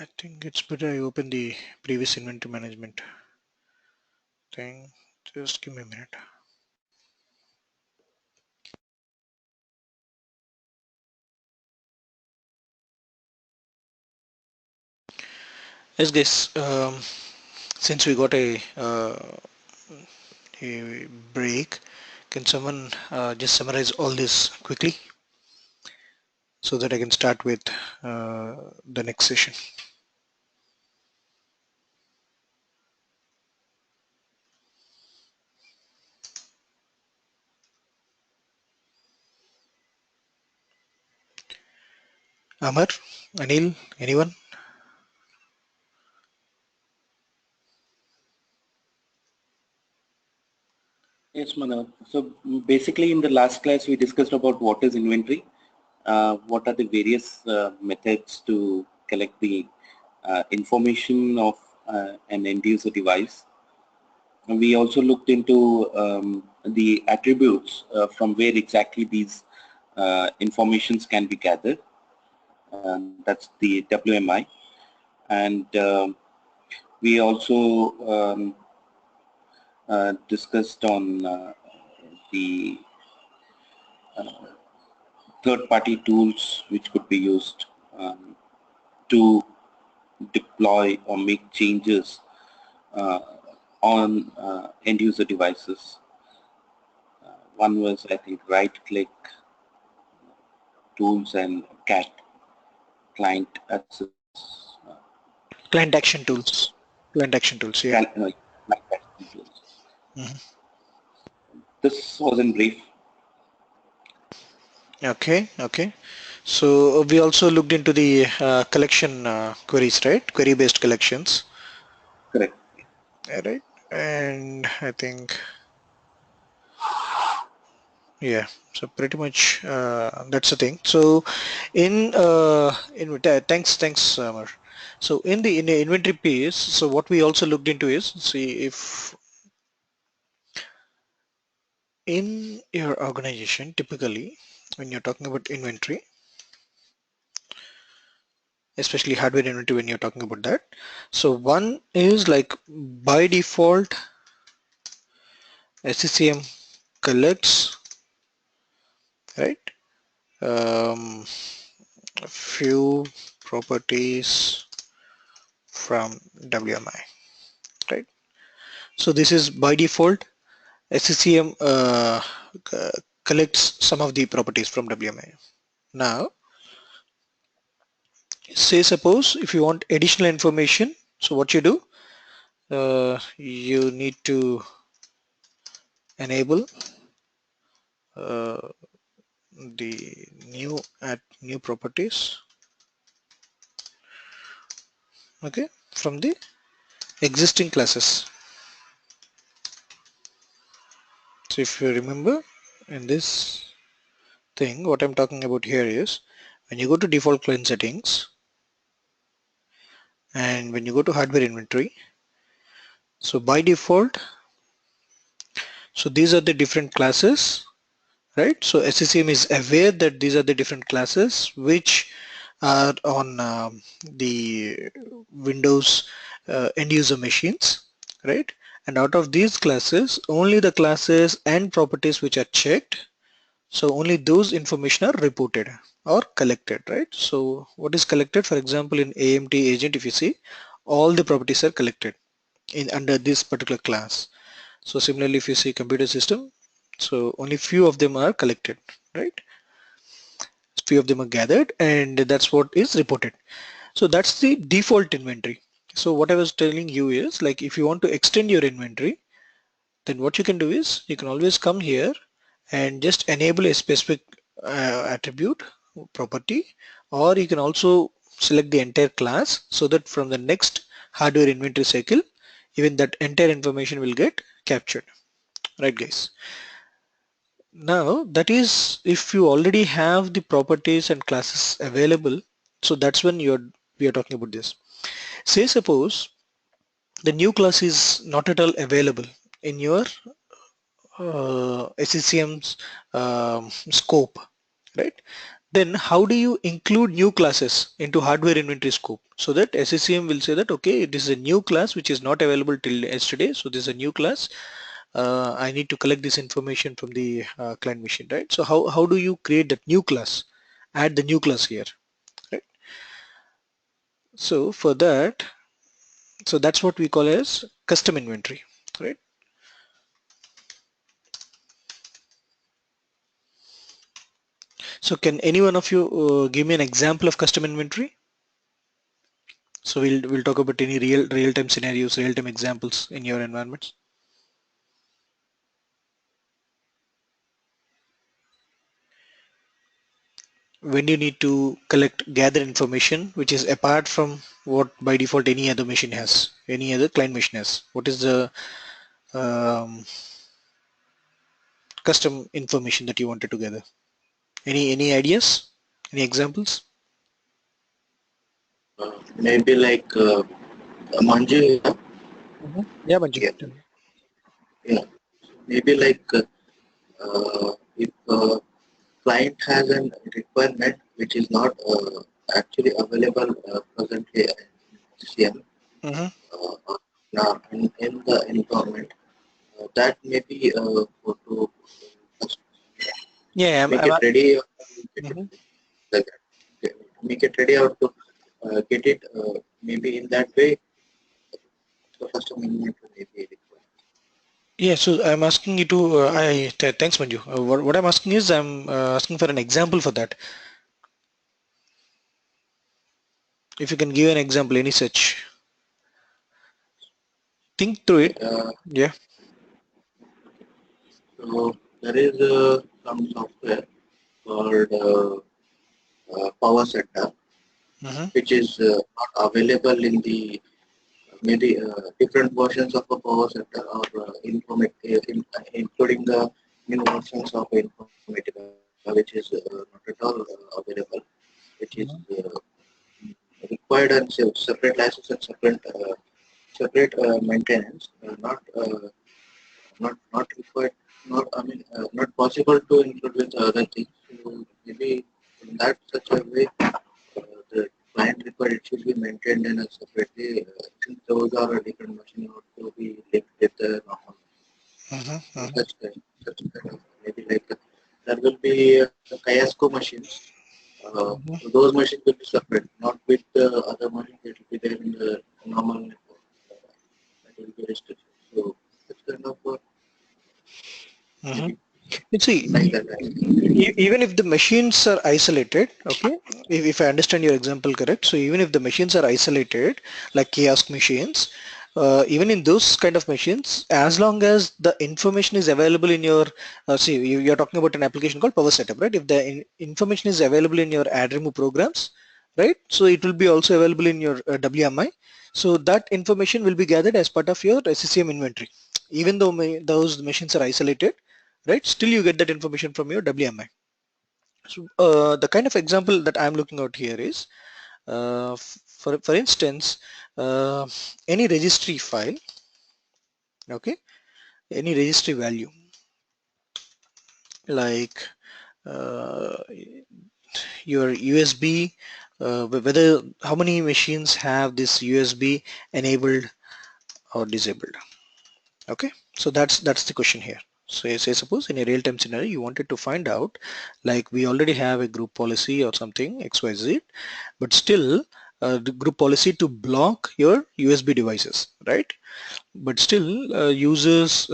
I think it's better I open the previous inventory management thing. Just give me a minute. Yes, guys. Since we got a break, can someone just summarize all this quickly so that I can start with the next session? Amar, Anil, anyone? Yes, Manav. So basically in the last class we discussed about what is inventory, what are the various methods to collect the information of an end user device. And we also looked into the attributes from where exactly these informations can be gathered. That's the WMI. And we also discussed on the third-party tools which could be used to deploy or make changes on end-user devices. One was, I think, right-click tools and CAT, client access. Client action tools. Client action tools, yeah. Client action tools. Mhm. This was in brief. Okay, okay. So we also looked into the collection queries, right? Query-based collections, Correct. right? And I think, yeah. So pretty much that's the thing. So thanks, Amar. So in the inventory piece, so what we also looked into is, see if in your organization, typically when you're talking about inventory, especially hardware inventory when you're talking about that. So one is like by default SCCM collects, right, um, a few properties from WMI, right? So this is by default SCCM collects some of the properties from WMI. Now say suppose if you want additional information, so what you do, you need to enable uh, the new properties, okay, from the existing classes. So if you remember in this thing, what I'm talking about here is when you go to default client settings and when you go to hardware inventory, so by default, so these are the different classes, right? So SCCM is aware that these are the different classes which are on the Windows end user machines, right? And out of these classes, only the classes and properties which are checked, so only those information are reported or collected, right? So what is collected, for example, in AMT agent, if you see, all the properties are collected in under this particular class. So similarly, if you see computer system, so only few of them are collected, right? Few of them are gathered and that's what is reported. So that's the default inventory. So what I was telling you is like if you want to extend your inventory, then what you can do is you can always come here and just enable a specific attribute property, or you can also select the entire class so that from the next hardware inventory cycle, even that entire information will get captured, right guys? Now that is if you already have the properties and classes available, so that's when we are talking about this. Say suppose the new class is not at all available in your SCCM's scope, right? Then how do you include new classes into hardware inventory scope so that SCCM will say that, okay, this is a new class which is not available till yesterday, so this is a new class. I need to collect this information from the client machine, right? So how do you create that new class? Add the new class here, right? So for that, so that's what we call as custom inventory, right? So can any one of you give me an example of custom inventory? So we'll talk about any real-time scenarios, real-time examples in your environments. When you need to gather information which is apart from what by default any other machine has, any other client machine has. What is the custom information that you wanted to gather? Any ideas? Any examples? Maybe like Manju, Yeah, Manju. yeah, yeah. Maybe like if client has a requirement which is not actually available presently in CM Mm-hmm. now in the environment, that may be to Yeah, make it ready, get it mhm. like that. Make it ready or to get it maybe in that way. So first amendment may be required. Yeah, so I'm asking you to, thanks Manju. What I'm asking is I'm asking for an example for that. If you can give an example, any such, think through Okay, it. Yeah. so there is some software called Power Setup, Mm-hmm. which is not available in the maybe different versions of a Power Center or including the new versions of Informatica, which is not at all available, which is required and separate license and separate maintenance, not required, not I mean not possible to include with other things. So maybe in that such a way, the client required it should be maintained in a separately. Since those are a different machine, not to be linked with the normal. Mm-hmm. So Mm-hmm. such kind of maybe like there will be Kayasco machines. So Mm-hmm. those machines will be separate, not with the other machines. It will be there in the normal network. That will be restricted. So such kind of Mm-hmm. maybe You see, like that. even if the machines are isolated, okay, if I understand your example correct, so even if the machines are isolated, like kiosk machines, even in those kind of machines, as long as the information is available in your, see, you're talking about an application called Power Setup, right? If the information is available in your add remove programs, right? So it will be also available in your WMI. So that information will be gathered as part of your SCCM inventory. Even though those machines are isolated, right? Still you get that information from your WMI. So the kind of example that I'm looking out here is, for instance, uh, any registry file, okay, any registry value, like uh, your USB, whether how many machines have this USB enabled or disabled. Okay, so that's the question here. So say suppose in a real-time scenario you wanted to find out, like we already have a group policy or something XYZ, but still the group policy to block your USB devices, right? But still users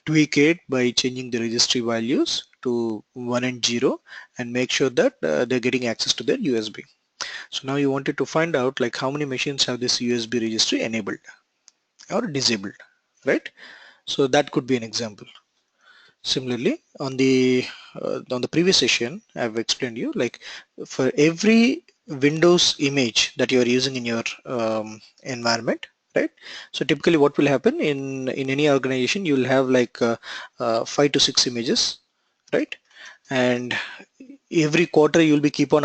tweak it by changing the registry values to 1 and 0 and make sure that they're getting access to their USB. So now you wanted to find out like how many machines have this USB registry enabled or disabled, right? So that could be an example. Similarly, on the previous session, I've explained you like for every Windows image that you are using in your environment, right? So typically, what will happen in any organization, you will have like 5 to 6 images, right? And every quarter you will be keep on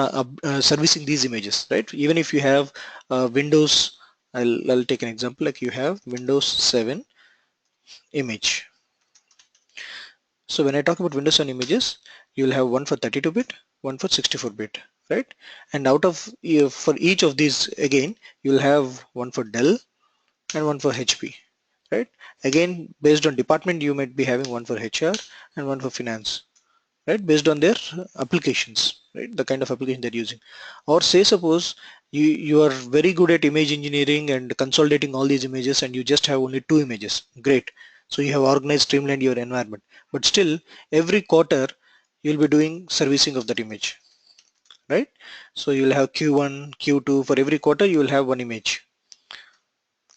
servicing these images, right? Even if you have Windows, I'll take an example like you have Windows 7 image. So when I talk about Windows 7 images, you'll have one for 32-bit, one for 64-bit, right? And out of for each of these again, you'll have one for Dell and one for HP, right? Again, based on department, you might be having one for HR and one for finance, right? Based on their applications, right? The kind of application they're using. Or say suppose you are very good at image engineering and consolidating all these images and you just have only 2 images. Great. So you have organized, streamlined your environment. But still, every quarter you'll be doing servicing of that image, right? So you'll have Q1, Q2, for every quarter you will have one image,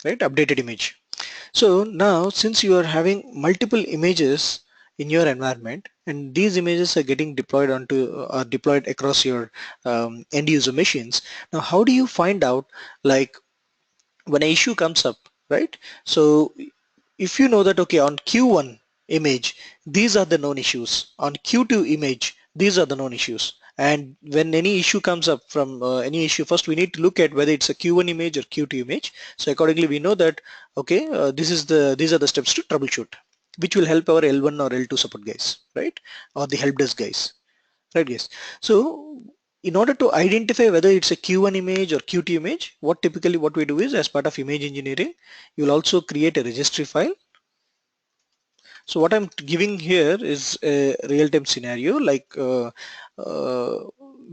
right? Updated image. So now since you are having multiple images in your environment and these images are getting deployed are deployed across your end user machines, now how do you find out, like, when an issue comes up, right? So if you know that, okay, on Q1 image, these are the known issues. On Q2 image, these are the known issues. And when any issue comes up from any issue, first we need to look at whether it's a Q1 image or Q2 image. So accordingly, we know that, okay, these are the steps to troubleshoot, which will help our L1 or L2 support guys, right? Or the help desk guys. Right, yes. So in order to identify whether it's a Q1 image or Q2 image, what we do is, as part of image engineering, you'll also create a registry file. So what I'm giving here is a real-time scenario, like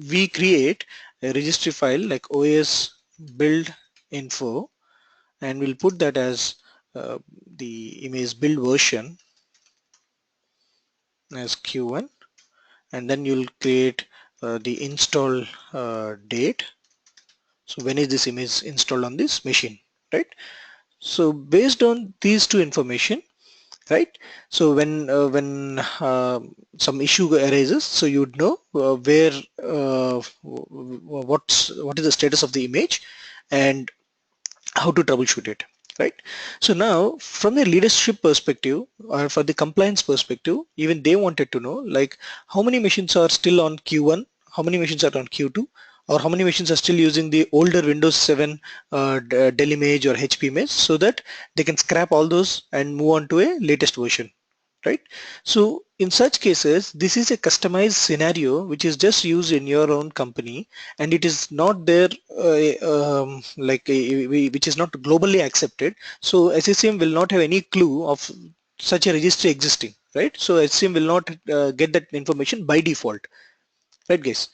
we create a registry file like OS build info, and we'll put that as the image build version as Q1, and then you'll create the install date. So when is this image installed on this machine, right? So based on these two information, right? So when some issue arises, so you'd know where what is the status of the image and how to troubleshoot it, right? So now from a leadership perspective or for the compliance perspective, even they wanted to know, like, how many machines are still on Q1, how many machines are on Q2, or how many machines are still using the older Windows 7 Dell image or HP image, so that they can scrap all those and move on to a latest version, right? So in such cases, this is a customized scenario which is just used in your own company, and it is not there which is not globally accepted. So SCM will not have any clue of such a registry existing, right? So SCM will not get that information by default, right, guys?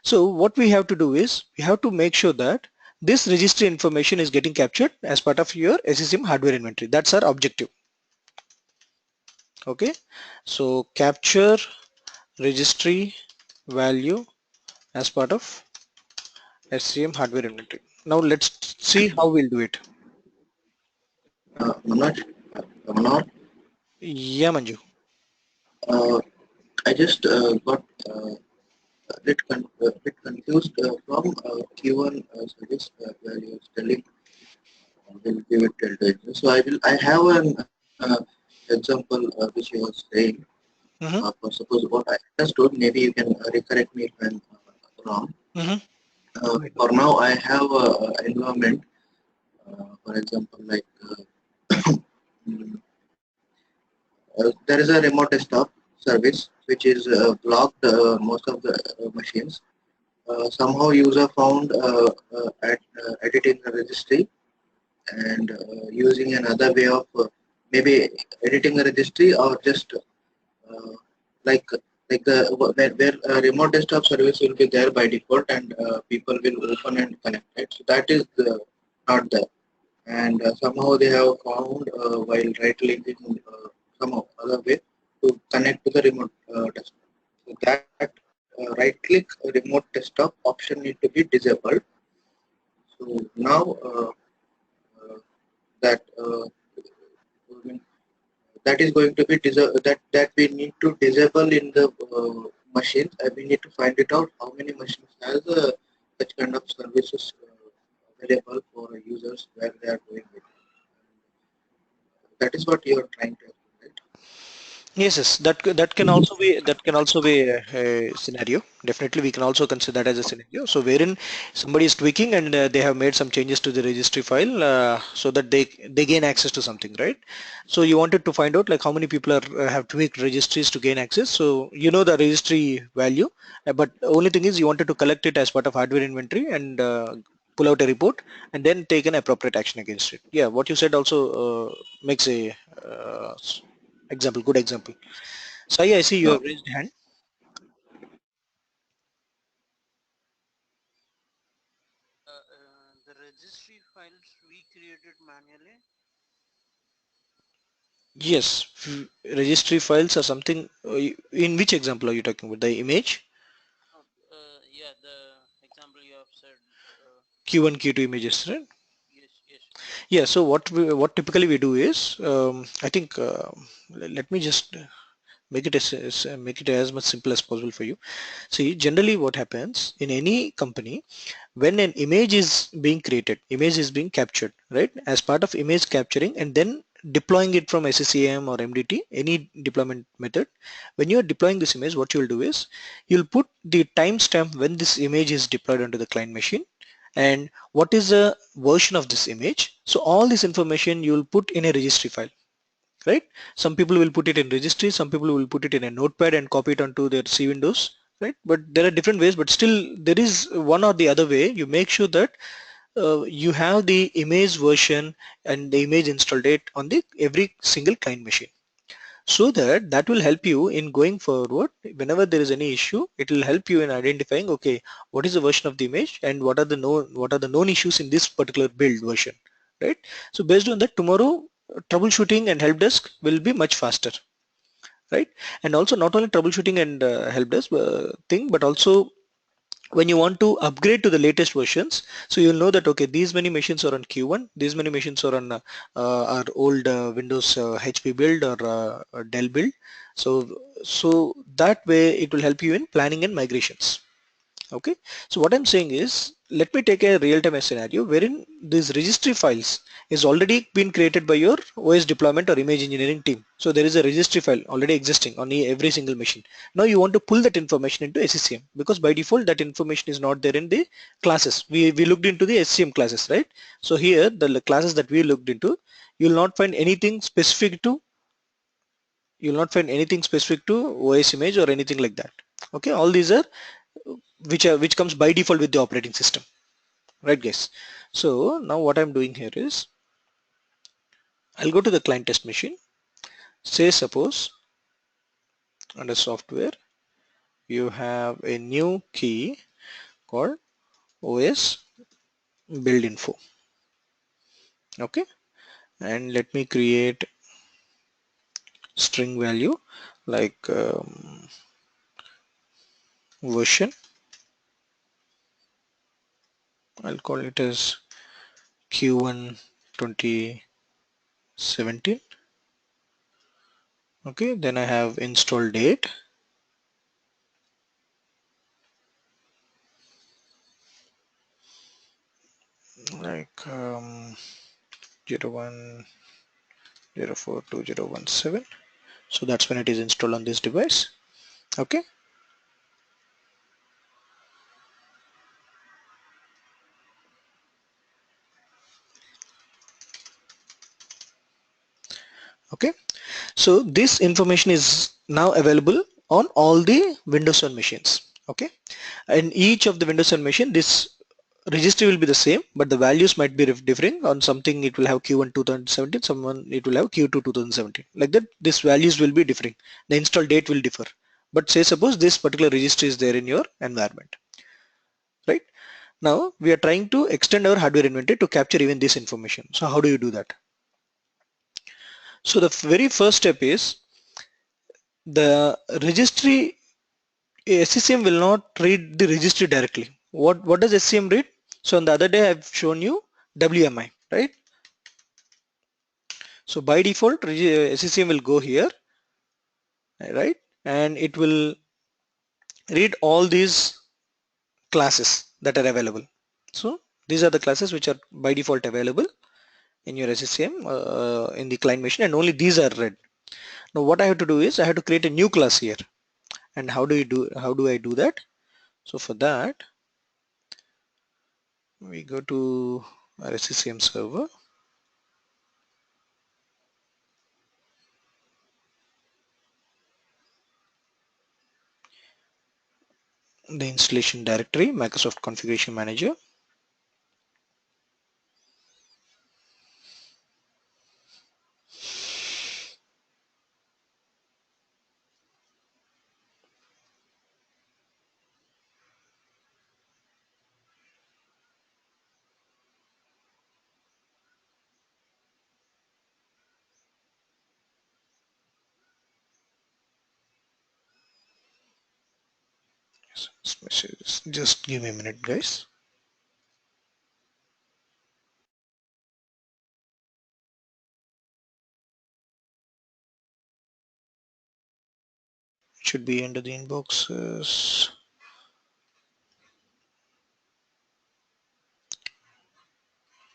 So what we have to do is we have to make sure that this registry information is getting captured as part of your SCM hardware inventory. That's our objective. Okay, so capture registry value as part of SCM hardware inventory. Now let's see how we'll do it. Manoj, Manoj, Yeah, Manju. uh, I just got bit confused from Q1 service where you're telling will give it till date. So I have an example which you were saying. Mm-hmm, For suppose what I understood, maybe you can recorrect me if I'm wrong. mm-hmm. For now, I have a environment. For example, like mm, there is a remote desktop service which is blocked most of the machines. Somehow user found editing the registry and using another way of maybe editing a registry or just like like the where remote desktop service will be there by default and people will open and connect it. So that is not there, and somehow they have found while right clicking some other way to connect to the remote desktop. So that right click remote desktop option need to be disabled. So now that that is going to be that we need to disable in the machines, and we need to find it out how many machines has such kind of services available for users where they are doing it. That is what you are trying to explain, right? Yes, that can also be a scenario. Definitely, we can also consider that as a scenario. So wherein somebody is tweaking and they have made some changes to the registry file so that they gain access to something, right? So you wanted to find out like how many people are have tweaked registries to gain access. So you know the registry value, but the only thing is you wanted to collect it as part of hardware inventory and pull out a report and then take an appropriate action against it. Yeah, what you said also makes a example, good example. Sai, I see you So, have raised hand. The registry files we created manually. Yes, registry files are something. In which example are you talking about? The image? Yeah, the example you have said. Q1, Q2 images, right? Yes, yes. Yeah. So what typically we do is, I think, let me just make it as much simple as possible for you. See, generally what happens in any company when an image is being created, image is being captured, right? As part of image capturing and then deploying it from SCCM or MDT, any deployment method, when you are deploying this image, what you'll do is you'll put the timestamp when this image is deployed onto the client machine and what is the version of this image. So all this information you'll put in a registry file, right? Some people will put it in registry, some people will put it in a notepad and copy it onto their C windows, right? But there are different ways, but still there is one or the other way. You make sure that you have the image version and the image install date on the every single client machine, so that that will help you in going forward. Whenever there is any issue, it will help you in identifying, okay, what is the version of the image and what are the known issues in this particular build version, right? So based on that, tomorrow troubleshooting and help desk will be much faster, right? And also not only troubleshooting and help desk thing, but also when you want to upgrade to the latest versions, so you'll know that okay, these many machines are on Q1, these many machines are on our old Windows HP build or Dell build. So that way it will help you in planning and migrations. Okay, so what I'm saying is, let me take a real-time scenario wherein these registry files is already been created by your OS deployment or image engineering team. So there is a registry file already existing on every single machine. Now you want to pull that information into SCCM because by default that information is not there in the classes. We looked into the SCM classes, right? So here the classes that we looked into, you will not find anything specific to OS image or anything like that. Okay, all these are which comes by default with the operating system, right guys? So now what I'm doing here is I'll go to the client test machine. Say suppose under software you have a new key called OS build info. Okay, and let me create string value like version. I'll call it as Q1 2017. Okay, then I have install date like 01042017. So that's when it is installed on this device. Okay, okay. So this information is now available on all the Windows 7 machines. Okay, and each of the Windows 7 machine, this registry will be the same, but the values might be differing. On something it will have Q1 2017, someone it will have Q2 2017. Like that, these values will be differing. The install date will differ. But say suppose this particular registry is there in your environment, right? Now we are trying to extend our hardware inventory to capture even this information. So how do you do that? So the very first step is the registry. SCCM will not read the registry directly. What does SCM read? So on the other day I've shown you WMI, right? So by default SCCM will go here, right? And it will read all these classes that are available. So these are the classes which are by default available in your SCCM in the client machine, and only these are read. Now what I have to do is I have to create a new class here. And how do I do that? So for that, we go to our SCCM server. The installation directory, Microsoft Configuration Manager. Just give me a minute, guys. It should be under the inboxes.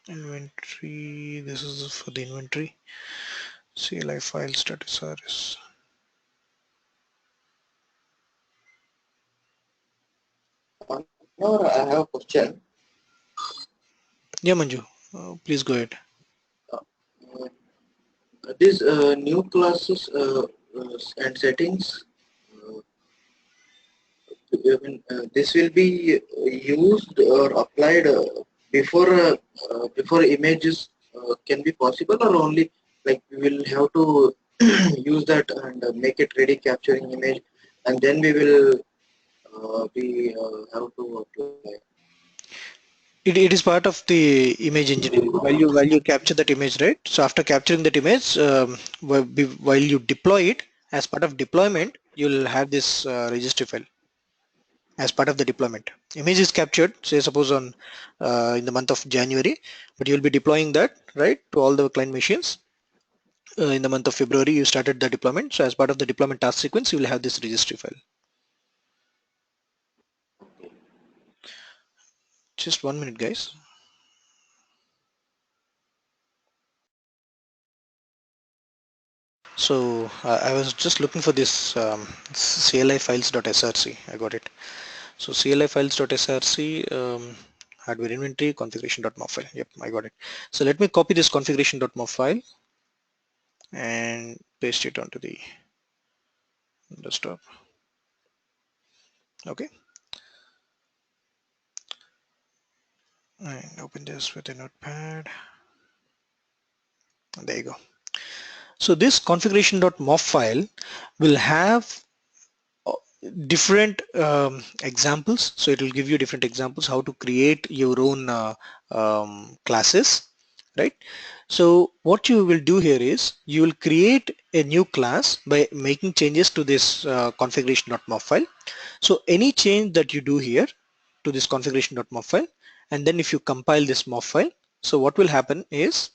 Inventory. This is for the inventory. CLI files.srs. Now I have a question. Yeah, Manju. Please go ahead. Uh, these new classes and settings, this will be used or applied before images can be possible, or only like we will have to use that and make it ready capturing image, and then we will be have to apply. It is part of the image engineering while you capture that image, right? So after capturing that image, while you deploy it, as part of deployment, you'll have this registry file as part of the deployment. Image is captured, say suppose on in the month of January, but you'll be deploying that, right, to all the client machines. In the month of February, you started the deployment. So as part of the deployment task sequence, you will have this registry file. Just 1 minute, guys. So I was just looking for this CLI files.src. I got it. So CLI files.src, hardware inventory configuration.mov file. Yep, I got it. So let me copy this configuration.mov file and paste it onto the desktop. Okay. And open this with a notepad. And there you go. So this configuration.mov file will have different examples. So it will give you different examples how to create your own classes, right? So what you will do here is you will create a new class by making changes to this configuration.mov file. So any change that you do here to this configuration.mov file, and then if you compile this mov file, so what will happen is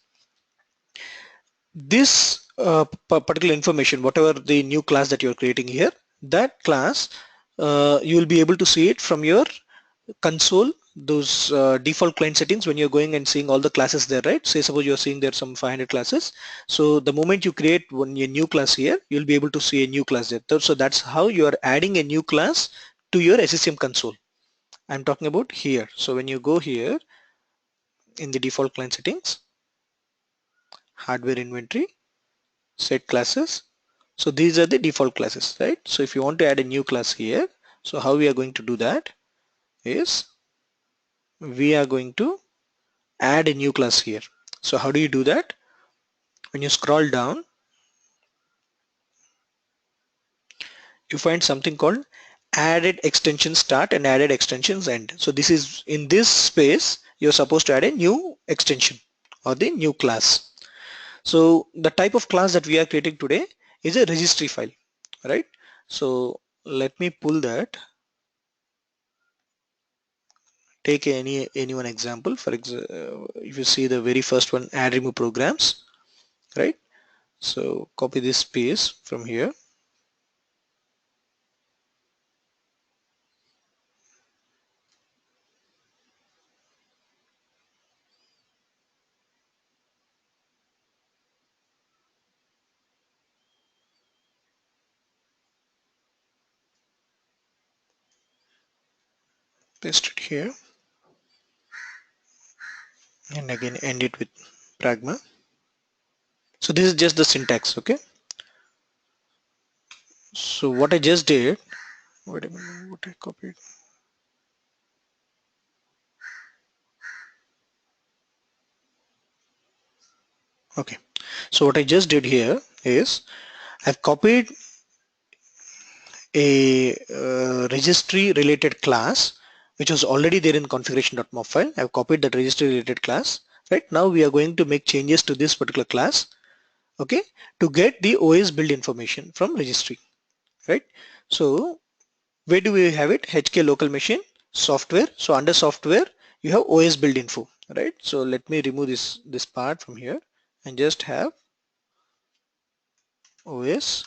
this particular information, whatever the new class that you're creating here, that class you will be able to see it from your console, those default client settings when you're going and seeing all the classes there, right? Say suppose you're seeing there some 500 classes. So the moment you create a new class here, you'll be able to see a new class there. So that's how you are adding a new class to your SCCM console. I'm talking about here. So when you go here in the default client settings, hardware inventory, set classes. So these are the default classes, right? So if you want to add a new class here, so how we are going to do that is we are going to add a new class here. So how do you do that? When you scroll down, you find something called added extension start and added extensions end. So this is in this space, you're supposed to add a new extension or the new class. So the type of class that we are creating today is a registry file, right? So let me pull that. Take any one example. For example, if you see the very first one, add remove programs, right? So copy this space from here. paste it here, and again end it with pragma. So this is just the syntax. Okay, so what I just did, wait a minute, what I copied. Okay, so what I just did here is I've copied a registry related class which was already there in configuration.mob file. I've copied that registry related class. Right now we are going to make changes to this particular class, okay, to get the OS build information from registry. Right, so where do we have it? HK local machine software. So under software you have OS build info. Right, so let me remove this part from here and just have OS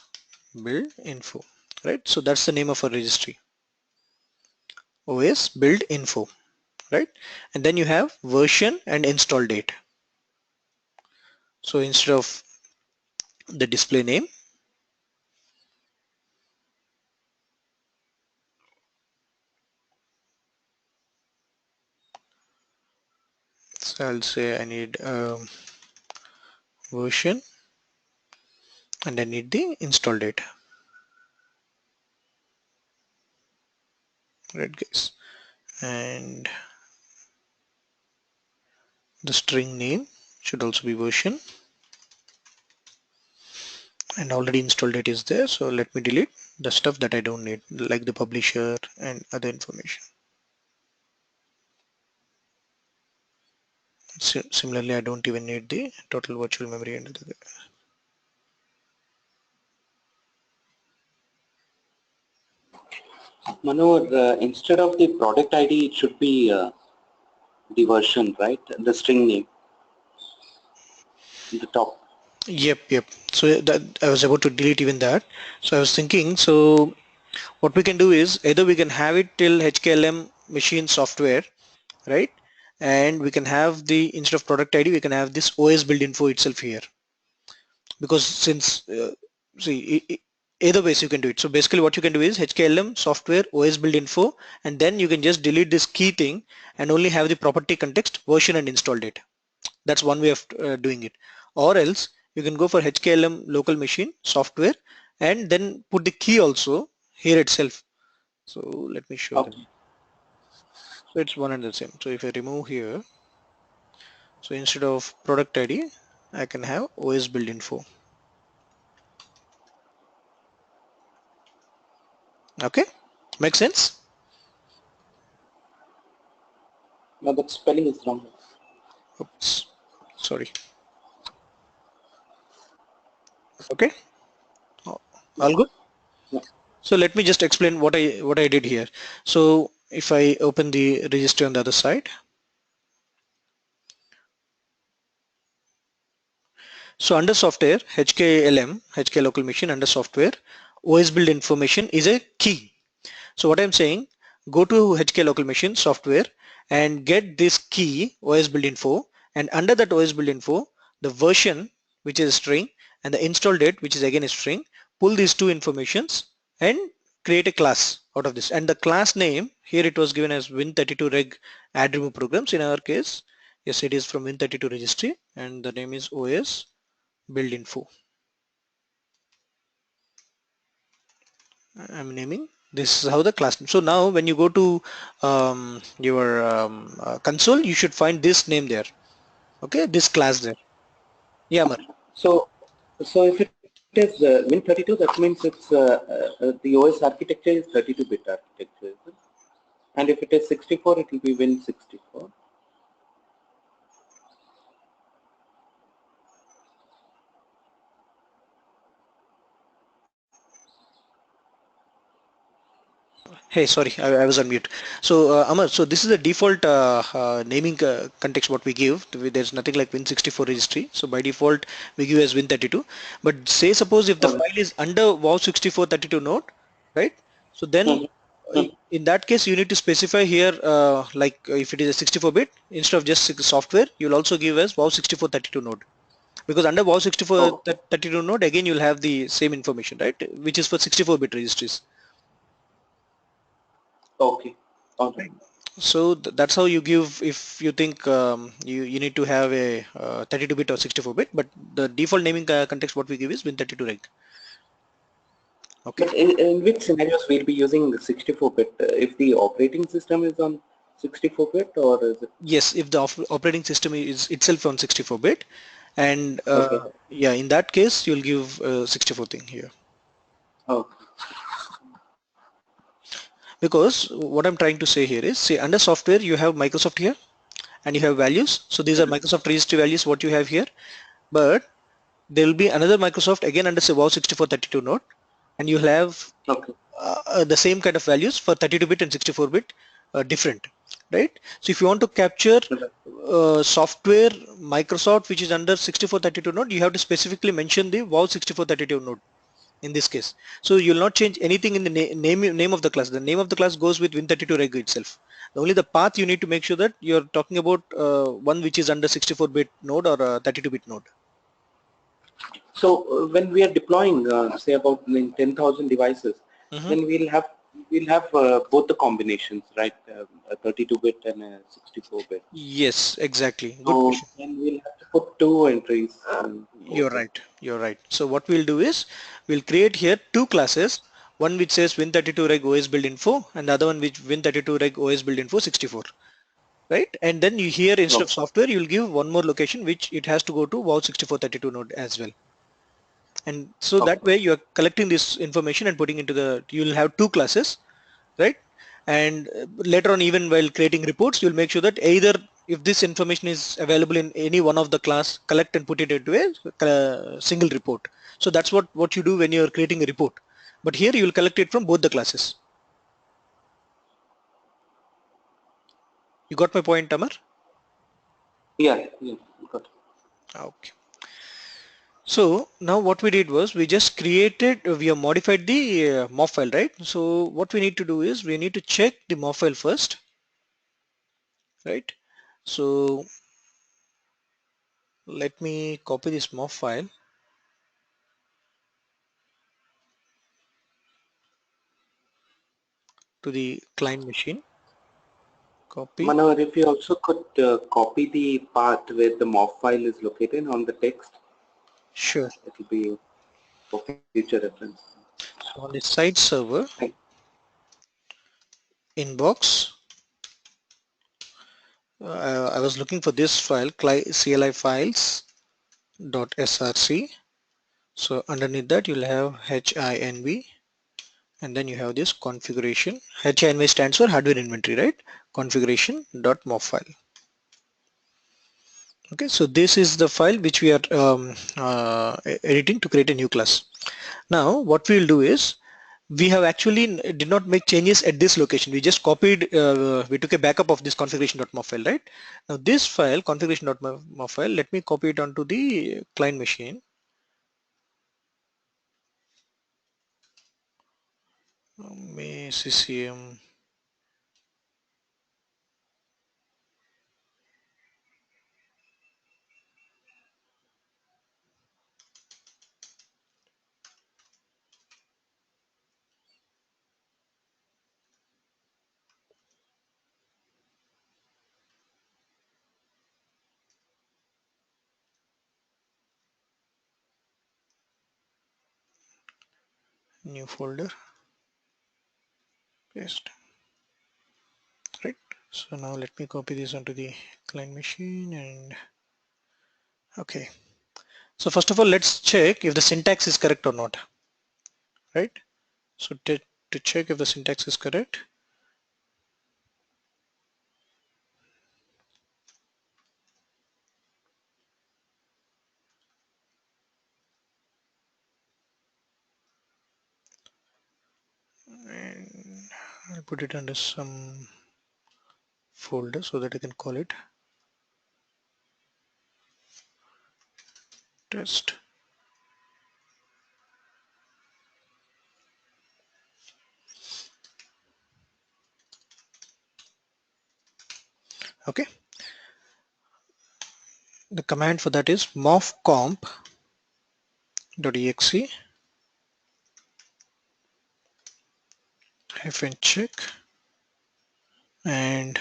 build info. Right, so that's the name of our registry, OS build info. Right, and then you have version and install date. So instead of the display name, so I'll say I need version and I need the install date. Right guys, and the string name should also be version, and already install date is there, so let me delete the stuff that I don't need, like the publisher and other information. Similarly, I don't even need the total virtual memory and the Manoj, instead of the product ID, it should be the version, right? The string name, the top. Yep. So that I was about to delete even that. So I was thinking, so what we can do is either we can have it till HKLM machine software, right? And we can have the, instead of product ID, we can have this OS build info itself here. Because since, see, either ways you can do it. So basically what you can do is HKLM software OS build info, and then you can just delete this key thing and only have the property context, version and install date. That's one way of doing it. Or else you can go for HKLM local machine software and then put the key also here itself. So let me show them. Okay. So it's one and the same. So if I remove here, so instead of product ID, I can have OS build info. Okay, makes sense? No, that spelling is wrong. Oops, sorry. Okay, Yeah. all good. Yeah. So let me just explain what I did here. So if I open the registry on the other side, so under software, HKLM, HK local machine, under software, OS build information is a key. So what I'm saying, go to HK local machine software and get this key OS build info, and under that OS build info, the version, which is a string, and the install date, which is again a string, pull these two informations and create a class out of this. And the class name here, it was given as Win32reg add remove programs. In our case, yes, it is from Win32 registry, and the name is OS build info. I'm naming this is how the class. So now when you go to your console, you should find this name there. Okay, this class there. Yeah, Amar. So, so if it is Win32, that means it's the OS architecture is 32-bit architecture, is it? And if it is 64, it will be Win64. Hey, sorry, I was on mute. So Amar, so this is the default naming context what we give. There's nothing like Win64 registry. So by default we give as Win32. But say suppose if the Okay. file is under wow6432 node, right? So then Mhm. in that case you need to specify here like if it is a 64-bit, instead of just software, you'll also give as wow6432 node. Because under Oh, wow6432 node, again you'll have the same information, right? Which is for 64-bit registries. okay. Okay. Right. So that's how you give if you think you need to have a 32-bit or 64-bit, but the default naming context what we give is Win32reg. Okay. But in which scenarios we'll be using the 64-bit? If the operating system is on 64-bit, or is it? Yes, if the operating system is itself on 64-bit, and Okay. yeah, in that case you'll give 64 thing here. Okay. Because what I'm trying to say here is, say under software you have Microsoft here and you have values. So these are Microsoft registry values what you have here, but there will be another Microsoft again under say WoW 6432 node, and you'll have Okay. the same kind of values for 32-bit and 64-bit different, right? So if you want to capture Okay. software Microsoft which is under 6432 node, you have to specifically mention the WoW 6432 node in this case. So you'll not change anything in the name of the class. The name of the class goes with Win32reg itself. Only the path you need to make sure that you're talking about one which is under 64-bit node or a 32-bit node. So when we are deploying, say about 10,000 devices, Mm-hmm. then we'll have both the combinations, right? A 32-bit and a 64-bit. Yes, exactly. Good So question. then we'll have to put two entries on You're both of right. You're right. So what we'll do is we'll create here two classes. One which says Win32reg OS build info and the other one which Win32reg OS build info 64. Right? And then you here them. instead of software, you'll give one more location which it has to go to WoW 6432 node as well. And so that Okay. way you are collecting this information and putting into you'll have two classes, right? And later on, even while creating reports, you'll make sure that either if this information is available in any one of the class, collect and put it into a single report. So that's what you do when you're creating a report. But here you'll collect it from both the classes. You got my point, Amar? Yeah, yeah, got it. Okay. So now what we did was we just created, we have modified the MOF file, right? So what we need to do is we need to check the MOF file first, right? So let me copy this MOF file to the client machine. Copy. Manohar, if you also could copy the path where the MOV file is located on the text, Sure. it will be for future reference. So on the site server Thank inbox, I was looking for this file, CLI files .src. So underneath that you'll have HINV, and then you have this configuration. HINV stands for hardware inventory, right? Configuration.mov file. Okay, so this is the file which we are editing to create a new class. Now what we'll do is we have actually did not make changes at this location. We just copied, we took a backup of this configuration.mov file, right? Now this file, configuration.mov file, let me copy it onto the client machine. CCM new folder, paste, right? So now let me copy this onto the client machine and okay. So first of all, let's check if the syntax is correct or not, right? So to check if the syntax is correct, and I'll put it under some folder so that I can call it test. Okay, the command for that is mofcomp.exe -check and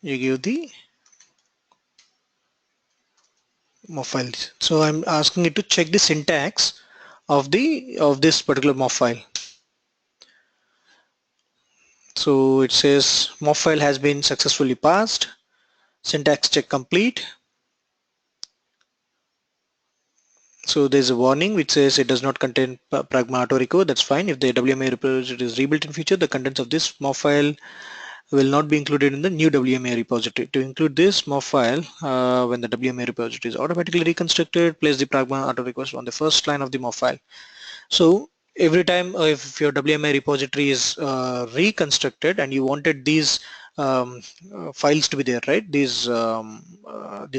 you give the MOV file. So I'm asking it to check the syntax of this particular MOV file. So it says MOV file has been successfully passed, syntax check complete. So there's a warning which says it does not contain Pragma auto recover. That's fine. If the WMA repository is rebuilt in future, the contents of this MOV file will not be included in the new WMA repository. To include this MOV file, when the WMA repository is automatically reconstructed, place the Pragma auto request on the first line of the MOV file. So every time if your WMA repository is reconstructed and you wanted these files to be there, right? These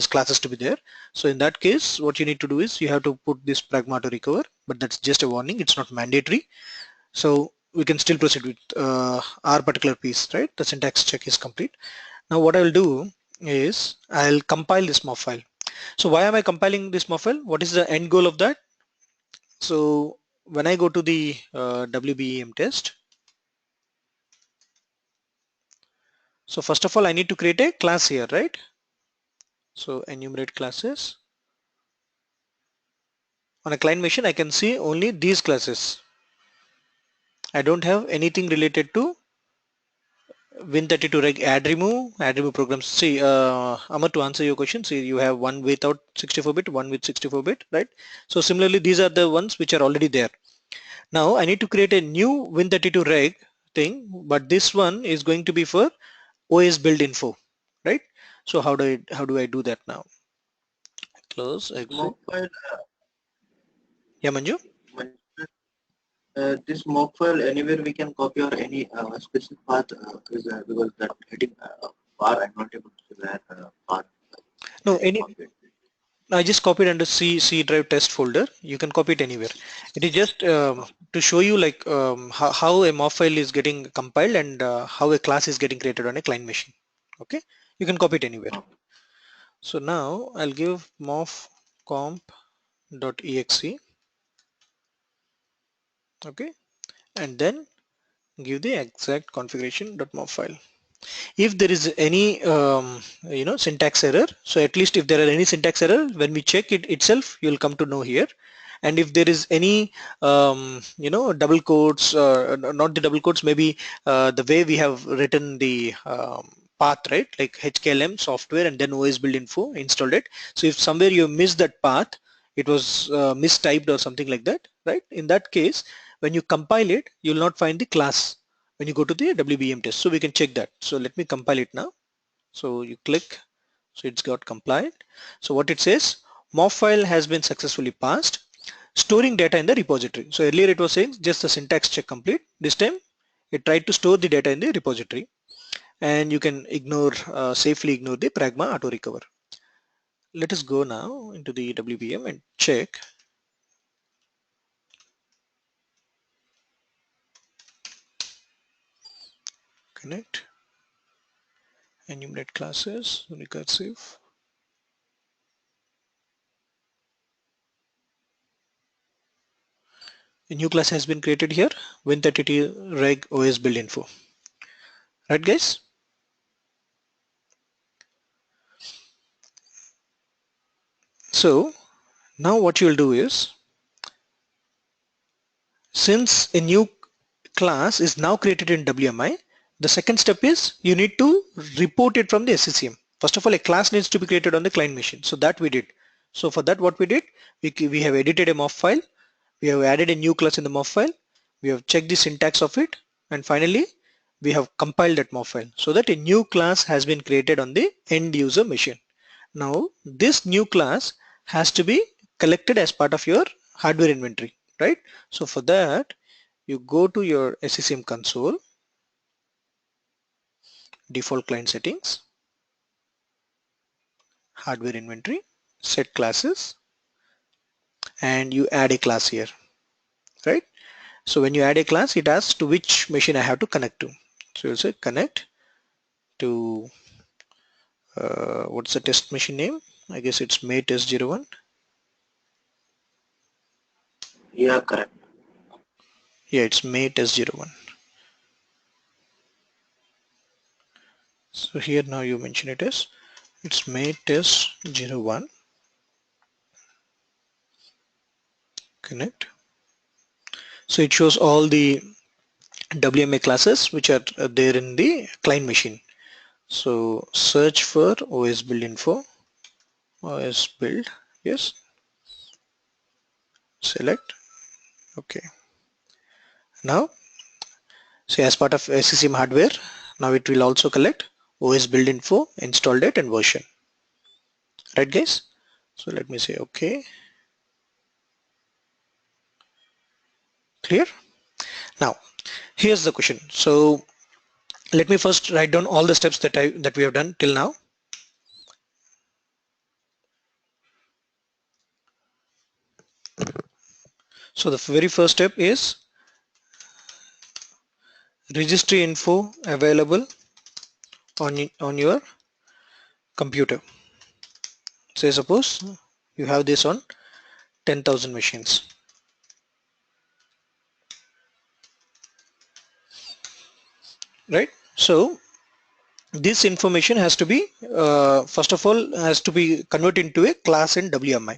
classes to be there. So in that case, what you need to do is you have to put this Pragma to recover, but that's just a warning. It's not mandatory. So we can still proceed with our particular piece, right? The syntax check is complete. Now what I will do is I'll compile this MOV file. So why am I compiling this MOV file? What is the end goal of that? So when I go to the WBEM test, so first of all, I need to create a class here, right? So enumerate classes. On a client machine, I can see only these classes. I don't have anything related to Win32 reg add remove programs. See, Amar, to answer your question, see, you have one without 64-bit, one with 64-bit, right? So similarly, these are the ones which are already there. Now I need to create a new Win32 reg thing, but this one is going to be for OS build info, right? So how do I do that now? Close, This exit. mock file, Yeah, Manju. this mock file anywhere we can copy or any specific path is because that heading bar I'm not able to see where path No, can any. copy it. I just copied under C drive test folder. You can copy it anywhere. It is just to show you like how a MOV file is getting compiled and how a class is getting created on a client machine. Okay, you can copy it anywhere. Okay. So now I'll give mov comp.exe. Okay, and then give the exact configuration.mov file. If there is any syntax error, so at least if there are any syntax error, when we check it itself, you'll come to know here. And if there is any double quotes, not the double quotes, maybe the way we have written the path, right, like HKLM software and then OS build info, installed it. So if somewhere you missed that path, it was mistyped or something like that, right? In that case, when you compile it, you'll not find the class when you go to the WBM test. So we can check that. So let me compile it now. So you click, so it's got compiled. So what it says, MOV file has been successfully passed, storing data in the repository. So earlier it was saying just the syntax check complete. This time it tried to store the data in the repository, and you can ignore safely ignore the Pragma auto recover. Let us go now into the WBM and check. Connect, enumerate classes, recursive. A new class has been created here, Win32 reg OS build info. Right, guys? So now what you'll do is, since a new class is now created in WMI, the second step is you need to report it from the SCCM. First of all, a class needs to be created on the client machine. So that we did. So for that, what we did, we have edited a MOV file. We have added a new class in the MOV file. We have checked the syntax of it. And finally, we have compiled that MOV file so that a new class has been created on the end user machine. Now, this new class has to be collected as part of your hardware inventory, right? So for that, you go to your SCCM console, default client settings, hardware inventory, set classes, and you add a class here, right? So when you add a class, it asks to which machine I have to connect to. So you'll say connect to, what's the test machine name? I guess it's May test 01. Yeah, correct. Yeah, it's May test 01. So here now you mention it as it's May test 01 connect. So it shows all the WMA classes which are there in the client machine. So search for OS build info, OS build, yes, select, okay. Now, so as part of SCCM hardware, now it will also collect OS build info, install date and version, right guys? So let me say okay, clear? Now, here's the question. So let me first write down all the steps that we have done till now. So the very first step is registry info available on your computer. Say suppose you have this on 10,000 machines, right? So this information has to be first of all has to be converted into a class in WMI.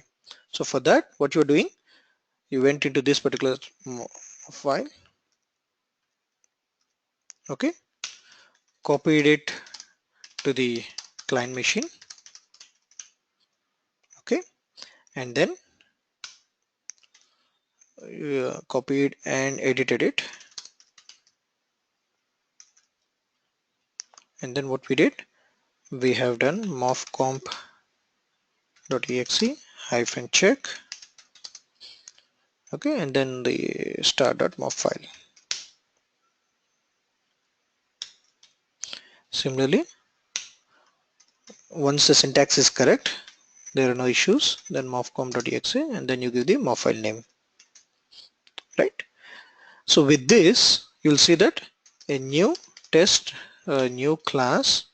So for that, what you're doing, you went into this particular file, okay, copied it to the client machine, okay, and then copied and edited it, and then what we did, we have done mofcomp.exe hyphen check, okay, and then the star.mof file. Similarly, once the syntax is correct, there are no issues, then mofcomp.exe, and then you give the mof file name, right? So with this, you'll see that a new test, a new class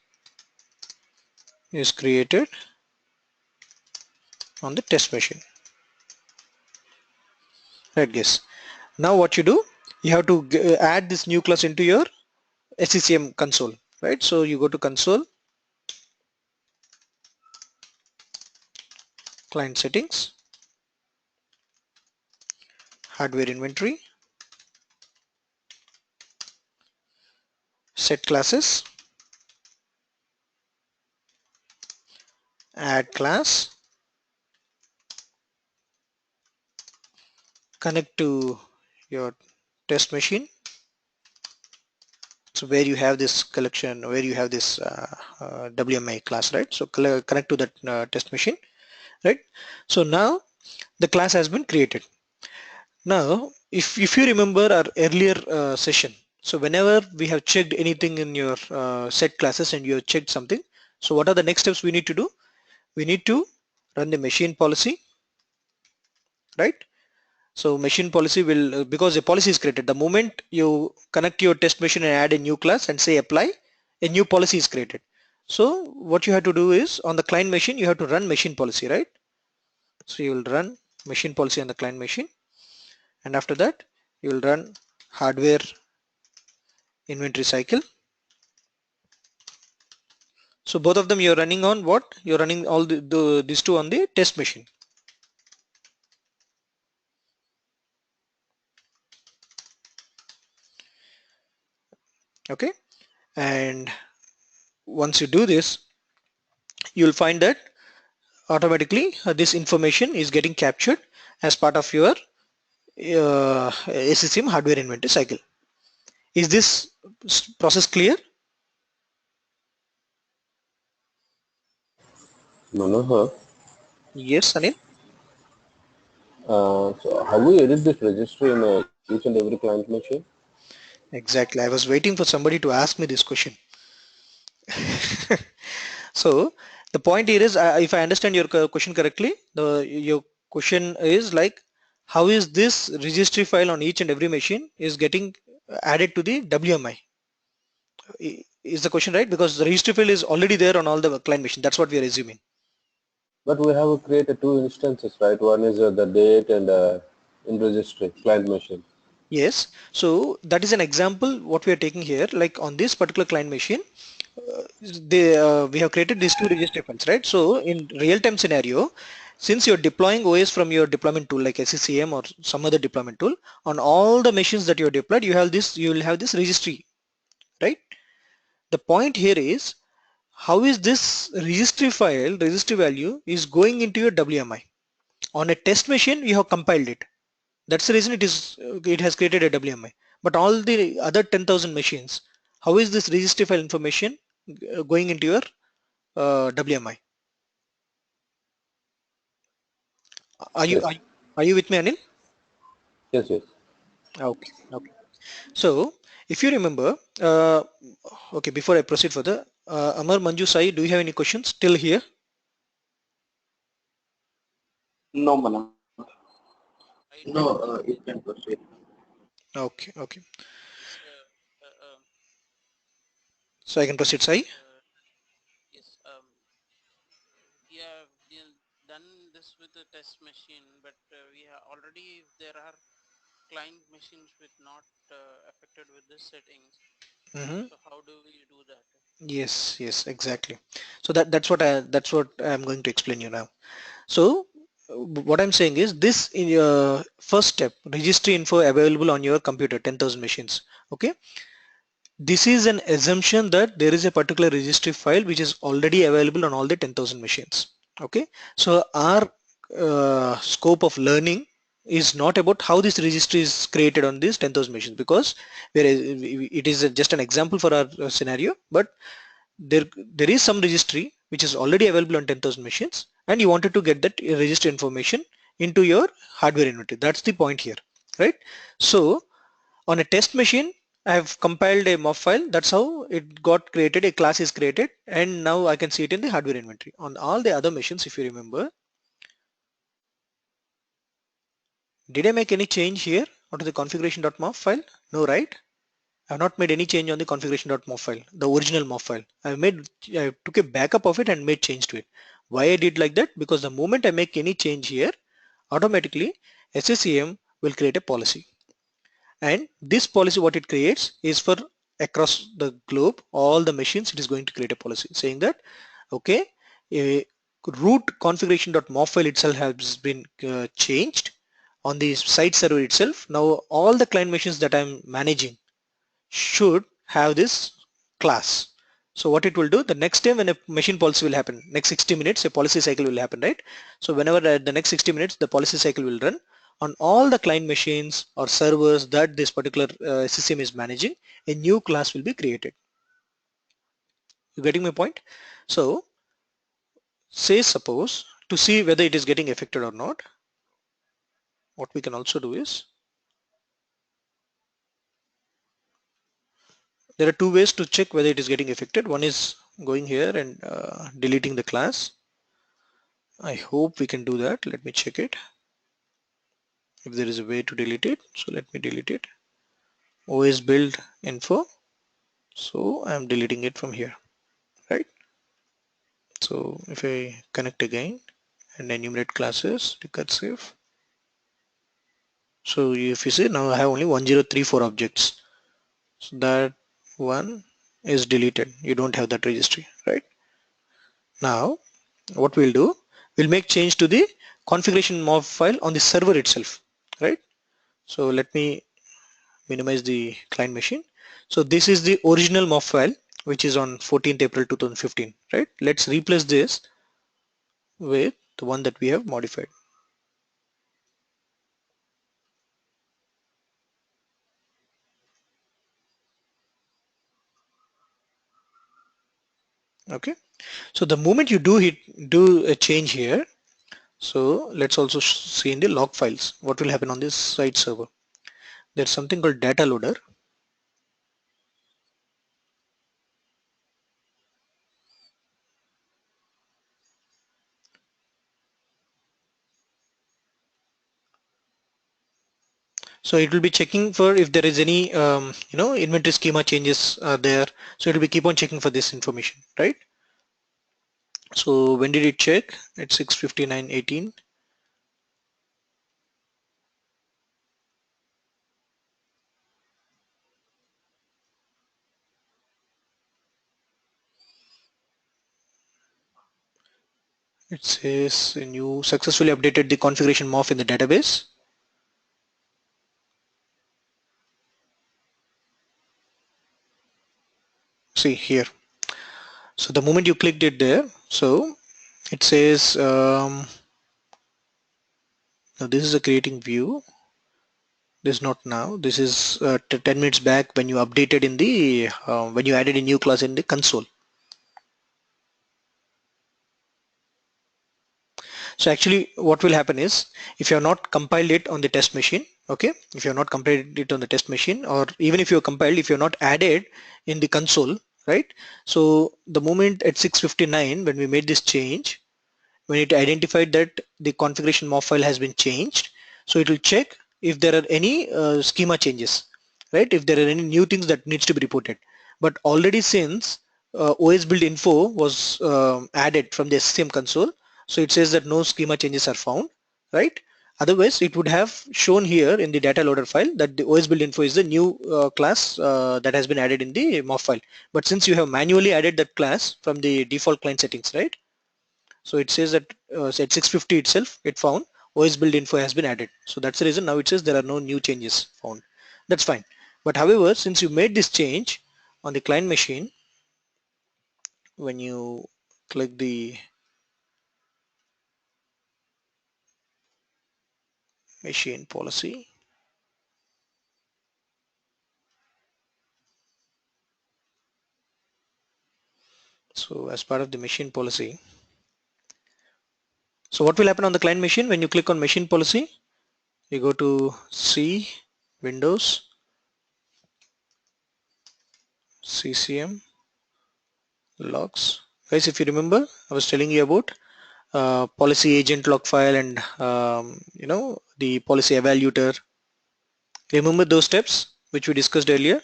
is created on the test machine, right guys? Now what you do, you have to add this new class into your SCCM console, right? So you go to console, client settings, hardware inventory, set classes, add class, connect to your test machine. So where you have this collection, where you have this WMI class, right? So connect to that test machine, right? So now the class has been created. Now, if you remember our earlier session, so whenever we have checked anything in your set classes and you have checked something, so what are the next steps we need to do? We need to run the machine policy, right? So machine policy will, because a policy is created, the moment you connect your test machine and add a new class and say apply, a new policy is created. So what you have to do is on the client machine, you have to run machine policy, right? So you will run machine policy on the client machine, and after that you will run hardware inventory cycle. So both of them you're running on what? You're running all these two on the test machine. Okay, and once you do this, you'll find that automatically this information is getting captured as part of your SCCM hardware inventory cycle. Is this process clear? Manohar, Yes, Anil. so how we edit this registry in each and every client machine? Exactly. I was waiting for somebody to ask me this question. So the point here is, if I understand your question correctly, your question is like, how is this registry file on each and every machine is getting added to the WMI? Is the question right? Because the registry file is already there on all the client machine. That's what we are assuming. But we have created two instances, right? One is the date and in registry client machine. Yes. So that is an example what we are taking here. Like on this particular client machine, we have created these two registry files, right? So in real-time scenario, since you're deploying OS from your deployment tool like SCCM or some other deployment tool, on all the machines that you deployed, you will have this registry, right? The point here is how is this registry value is going into your WMI. On a test machine, you have compiled it. That's the reason it has created a WMI. But all the other 10,000 machines, how is this registry file information going into your WMI? Are you Yes. are, are you with me, Anil? Yes, yes. Okay, okay. So if you remember, okay, before I proceed further, Amar, Manju, Sai, do you have any questions still here? No, Manoj. No, you can proceed. Okay, okay. So I can proceed, Sai. Mm-hmm. Yes, yes, exactly. So that's what I'm going to explain you now. So what I'm saying is this in your first step, registry info available on your computer, 10,000 machines. Okay. This is an assumption that there is a particular registry file which is already available on all the 10,000 machines. Okay. So our scope of learning is not about how this registry is created on these 10,000 machines, because it is just an example for our scenario, but there is some registry which is already available on 10,000 machines and you wanted to get that registry information into your hardware inventory. That's the point here, right? So on a test machine, I have compiled a MOF file. That's how it got created. A class is created and now I can see it in the hardware inventory. On all the other machines, if you remember, did I make any change here onto the configuration.mof file? No, right? I have not made any change on the configuration.mof file, the original mof file. I took a backup of it and made change to it. Why I did like that? Because the moment I make any change here, automatically SCCM will create a policy. And this policy, what it creates is for across the globe, all the machines, it is going to create a policy saying that, okay, a root configuration.mof file itself has been changed on the site server itself. Now all the client machines that I'm managing should have this class. So what it will do, the next time when a machine policy will happen, next 60 minutes, a policy cycle will happen, right? So whenever the next 60 minutes, the policy cycle will run on all the client machines or servers that this particular system is managing, a new class will be created. You getting my point? So say suppose to see whether it is getting affected or not, what we can also do is, there are two ways to check whether it is getting affected. One is going here and deleting the class. I hope we can do that. Let me check it. If there is a way to delete it. So let me delete it. OS build info. So I'm deleting it from here, right? So if I connect again and enumerate classes, recursive. So if you see now I have only 1034 objects. So that one is deleted. You don't have that registry, right? Now what we'll do, we'll make change to the configuration mob file on the server itself, right? So let me minimize the client machine. So this is the original MOF file which is on 14th April 2015, right? Let's replace this with the one that we have modified. Okay, so the moment you do a change here, so let's also see in the log files what will happen on this site server. There's something called data loader. So it will be checking for if there is any inventory schema changes there. So it will be keep on checking for this information, right? So when did it check? At 6:59:18. It says you successfully updated the configuration MOF in the database. See here. So the moment you clicked it there, so it says now this is a creating view. This is not now. This is 10 minutes back when you updated in the when you added a new class in the console. So actually what will happen is if you have not compiled it on the test machine, okay, if you have not compiled it on the test machine, or even if you have compiled, if you have not added in the console, right? So the moment at 6:59 when we made this change, when it identified that the configuration MOF file has been changed, so it will check if there are any schema changes, right? If there are any new things that needs to be reported. But already since OS build info was added from the SCM console, so it says that no schema changes are found, right? Otherwise, it would have shown here in the data loader file that the OS build info is the new class that has been added in the MOF file. But since you have manually added that class from the default client settings, right? So it says that at 6:50 itself, it found OS build info has been added. So that's the reason now it says there are no new changes found. That's fine. But however, since you made this change on the client machine, when you click the machine policy, so as part of the machine policy, so what will happen on the client machine when you click on machine policy? You go to C, Windows, CCM, logs. Guys, if you remember, I was telling you about policy agent log file and the policy evaluator. Remember those steps which we discussed earlier?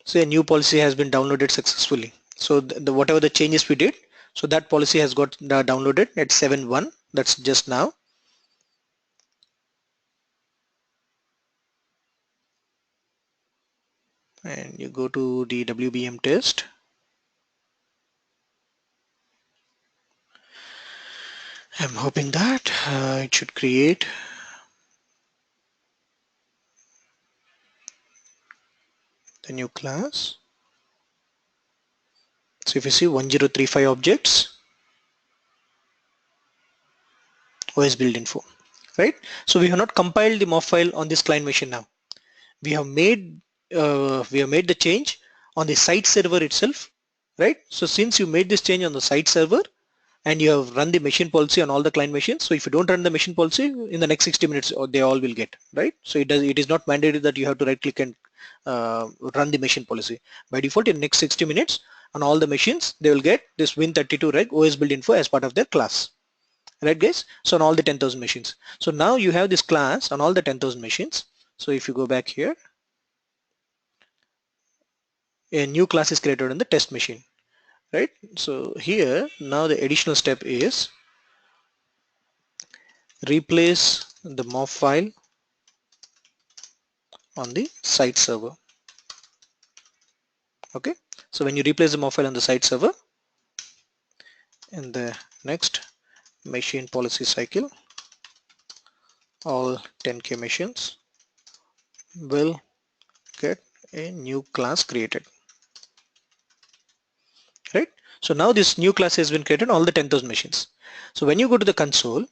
So a new policy has been downloaded successfully. So whatever the changes we did, so that policy has got downloaded at 7.1. That's just now. And you go to the WBM test. I'm hoping that it should create the new class. So if you see 1035 objects, OS build info, right? So we have not compiled the MOF file on this client machine now. We have made the change on the site server itself, right? So since you made this change on the site server and you have run the machine policy on all the client machines, so if you don't run the machine policy in the next 60 minutes, they all will get, right? So it is not mandated that you have to right click and run the machine policy. By default, in the next 60 minutes on all the machines, they will get this Win32 reg OS build info as part of their class. Right guys, so on all the 10,000 machines. So now you have this class on all the 10,000 machines. So if you go back here, a new class is created on the test machine, right? So here now the additional step is replace the MOF file on the site server. Okay, so when you replace the MOF file on the site server, in the next machine policy cycle, all 10K machines will get a new class created, right? So now this new class has been created on all the 10,000 machines. So when you go to the console,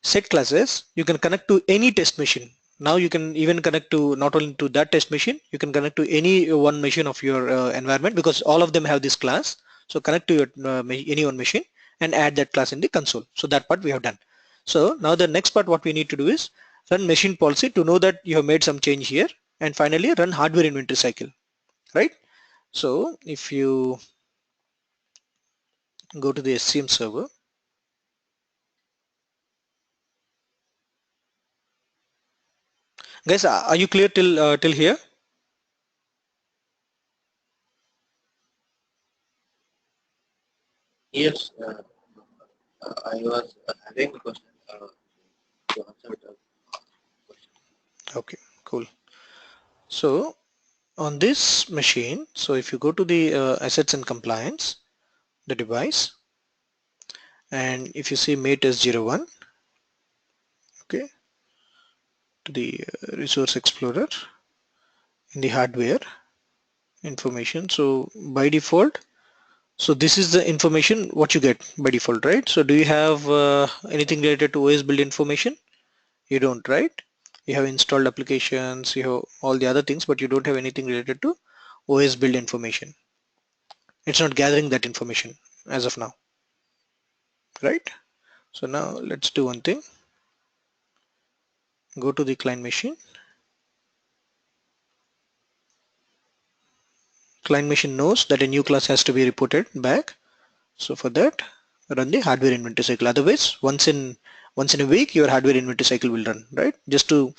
set classes, you can connect to any test machine. Now you can even connect to not only to that test machine, you can connect to any one machine of your environment because all of them have this class. So connect to your any one machine and add that class in the console. So that part we have done. So now the next part what we need to do is run machine policy to know that you have made some change here, and finally run hardware inventory cycle, right? So if you go to the SCM server, guys, are you clear till here? Yes, I was having a question to answer the question. Okay, cool. So on this machine, so if you go to the assets and compliance, the device, and if you see mate S01, okay, to the resource explorer in the hardware information. So by default, so this is the information what you get by default, right? So do you have anything related to OS build information? You don't, right? You have installed applications, you have all the other things, but you don't have anything related to OS build information. It's not gathering that information as of now, right? So now let's do one thing. Go to the client machine. Client machine knows that a new class has to be reported back. So for that, run the hardware inventory cycle. Otherwise, once in a week, your hardware inventory cycle will run, right? Just to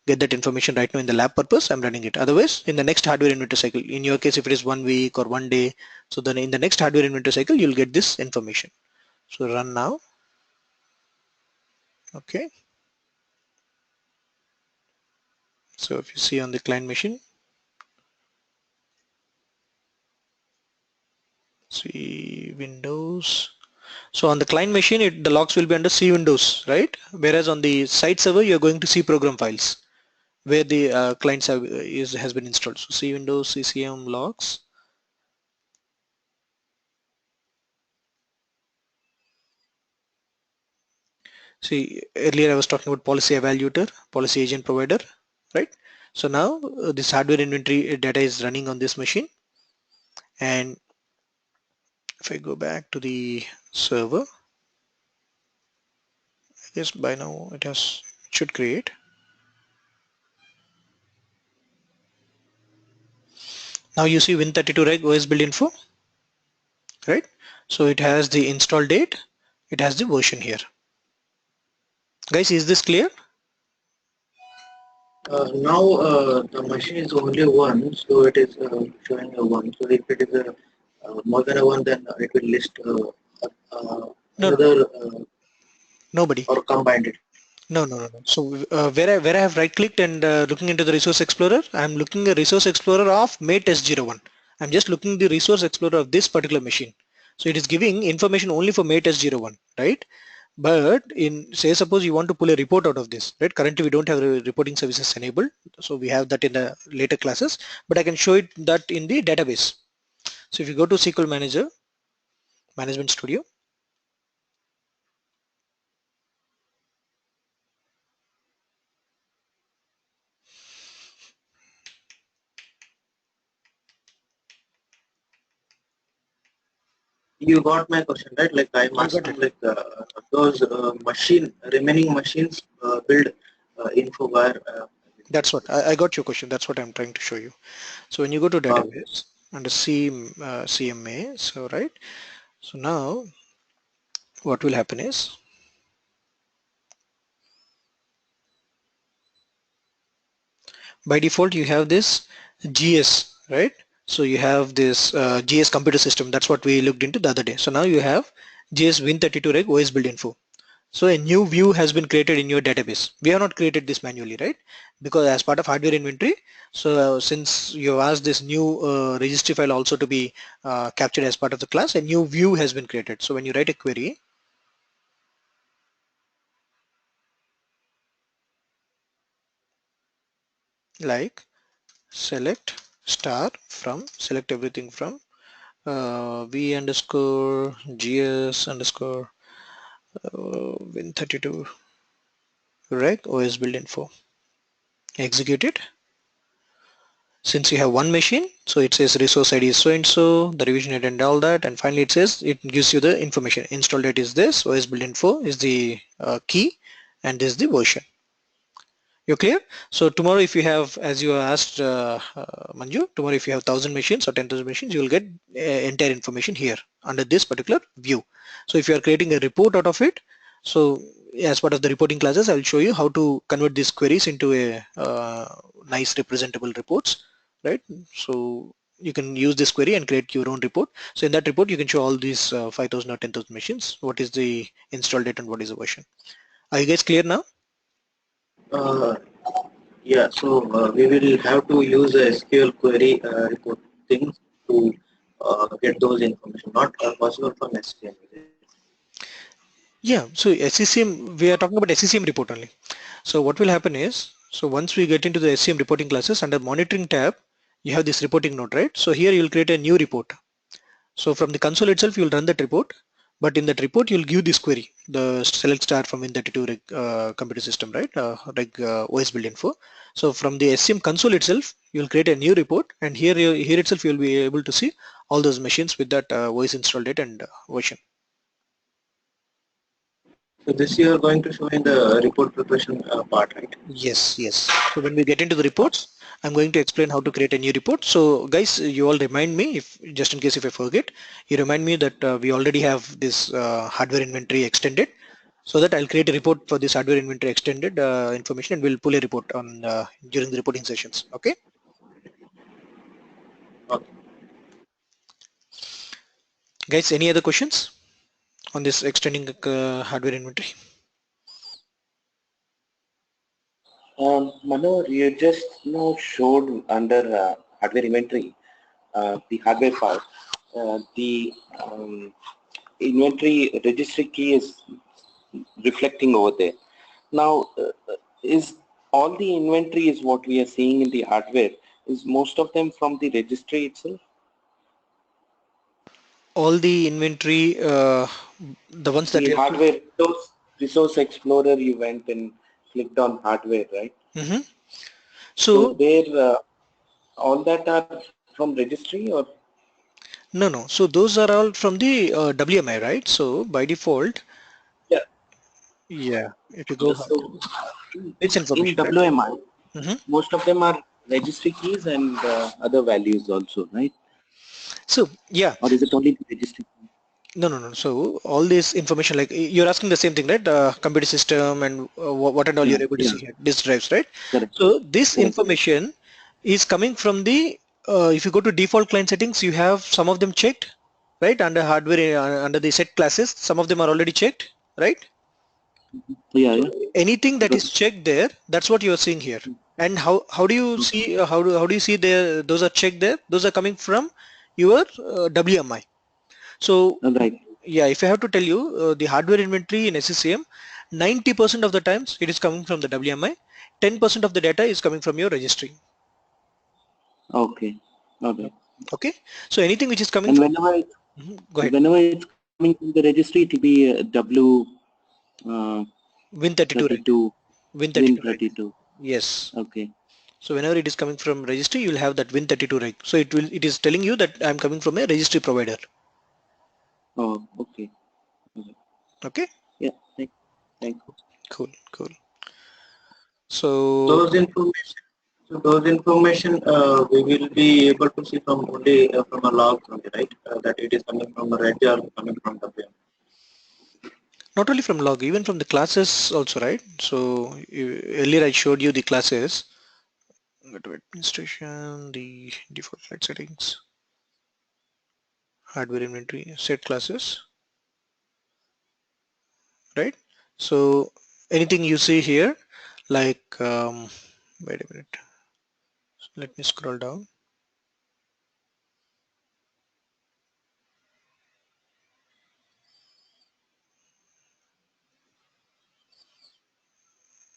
get that information right now in the lab purpose, I'm running it. Otherwise, in the next hardware inventory cycle, in your case, if it is 1 week or 1 day, so then in the next hardware inventory cycle, you'll get this information. So run now. Okay. So if you see on the client machine, see Windows. So on the client machine, the logs will be under C Windows, right? Whereas on the site server, you're going to see program files where the clients has been installed. So C Windows CCM logs. See, earlier I was talking about policy evaluator, policy agent provider, right? So now this hardware inventory data is running on this machine. And if I go back to the server, I guess by now it should create. Now you see Win32reg OS build info, right? So it has the install date, it has the version here. Guys, is this clear? Now the machine is only one, so it is showing a one. So if it is more than a one, then it will list No, another nobody. or combined it. No. So where I have right clicked and looking into the resource explorer, I'm looking at resource explorer of mate S01. I'm just looking the resource explorer of this particular machine. So it is giving information only for mate S01, right? But in say suppose you want to pull a report out of this, right? Currently we don't have reporting services enabled, so we have that in the later classes. But I can show it that in the database. So if you go to SQL Manager, Management Studio, You got my question, right? Like I'm you got it. asking, like those remaining machines build info where. That's what I got your question. That's what I'm trying to show you. So when you go to database under CMA, so right. So now what will happen is by default you have this GS, right? So you have this GS computer system. That's what we looked into the other day. So now you have GS Win32reg OS build info. So a new view has been created in your database. We have not created this manually, right? Because as part of hardware inventory, so since you asked this new registry file also to be captured as part of the class, a new view has been created. So when you write a query, like select star from, select everything from v underscore gs underscore win32 reg os build info, execute it. Since you have one machine, so it says resource ID is so and so, the revision date and all that, and finally it says, it gives you the information. Install date is this, OS build info is the key, and this is the version. You're clear? So tomorrow if you have, as you asked Manju, tomorrow if you have 1,000 machines or 10,000 machines, you will get entire information here under this particular view. So if you are creating a report out of it, so as part of the reporting classes, I will show you how to convert these queries into a nice representable reports, right? So you can use this query and create your own report. So in that report, you can show all these 5,000 or 10,000 machines, what is the install date and what is the version. Are you guys clear now? Uh, Yeah, so we will have to use a SQL query report things to get those information, not possible from SCM. Yeah, so SCCM, we are talking about SCCM report only. So what will happen is, so once we get into the SCM reporting classes, under monitoring tab, you have this reporting node, right? So here you'll create a new report. So from the console itself, you'll run that report, but in that report, you'll give this query, the select star from Win32 reg, computer system, right? OS build info. So from the SCM console itself, you'll create a new report, and here itself, you'll be able to see all those machines with that OS install date and version. So this you are going to show in the report preparation part, right? Yes, yes. So when we get into the reports, I'm going to explain how to create a new report. So guys, you all remind me, if just in case if I forget, you remind me that we already have this hardware inventory extended, so that I'll create a report for this hardware inventory extended information, and we'll pull a report on during the reporting sessions. Okay, Okay. guys, any other questions on this extending hardware inventory? Manoj, you just showed under hardware inventory, the hardware part, the inventory registry key is reflecting over there. Now, is all the inventory is what we are seeing in the hardware, is most of them from the registry itself? All the inventory, the ones that The we have. hardware, resource explorer, you went and clicked on hardware, right? Mhm. So So there, all that are from registry, or? no, no. So those are all from the WMI, right? So by default, Yeah. yeah. If you go back So to in, this in information, right? WMI, Mhm. most of them are registry keys and other values also, right? So yeah, Or is it only the registry key? no, no, no. So all this information, like you're asking the same thing, right? Computer system and what and all Yeah, you're able to yeah, see here, disk drives, right? correct, So this correct. information is coming from the, if you go to default client settings, you have some of them checked, right? Under hardware, under the set classes, some of them are already checked, right? Yeah, So yeah, anything that is because, checked there, that's what you are seeing here. And how do you okay, see, how do you see there? Those are checked there. Those are coming from your WMI. So right, yeah, if I have to tell you, the hardware inventory in SCCM, 90% of the times it is coming from the WMI, 10% of the data is coming from your registry. okay, okay. Okay, so anything which is coming And from, Mhm, go ahead, whenever it's coming from the registry, it will be W uh, Win32 reg, 32, Win Win32 reg. 32. Yes. Okay. So whenever it is coming from registry, you will have that Win32 reg. So it is telling you that I'm coming from a registry provider. Oh, okay. Okay. Okay, Yeah. Thank. cool, cool. So Those information, we will be able to see from only from a log only, right? That it is coming from a reg or coming from WM. not only from log, even from the classes also, right? So earlier I showed you the classes. Go to administration, the default flight settings, hardware inventory, set classes, right? So anything you see here, like, wait a minute, let me scroll down.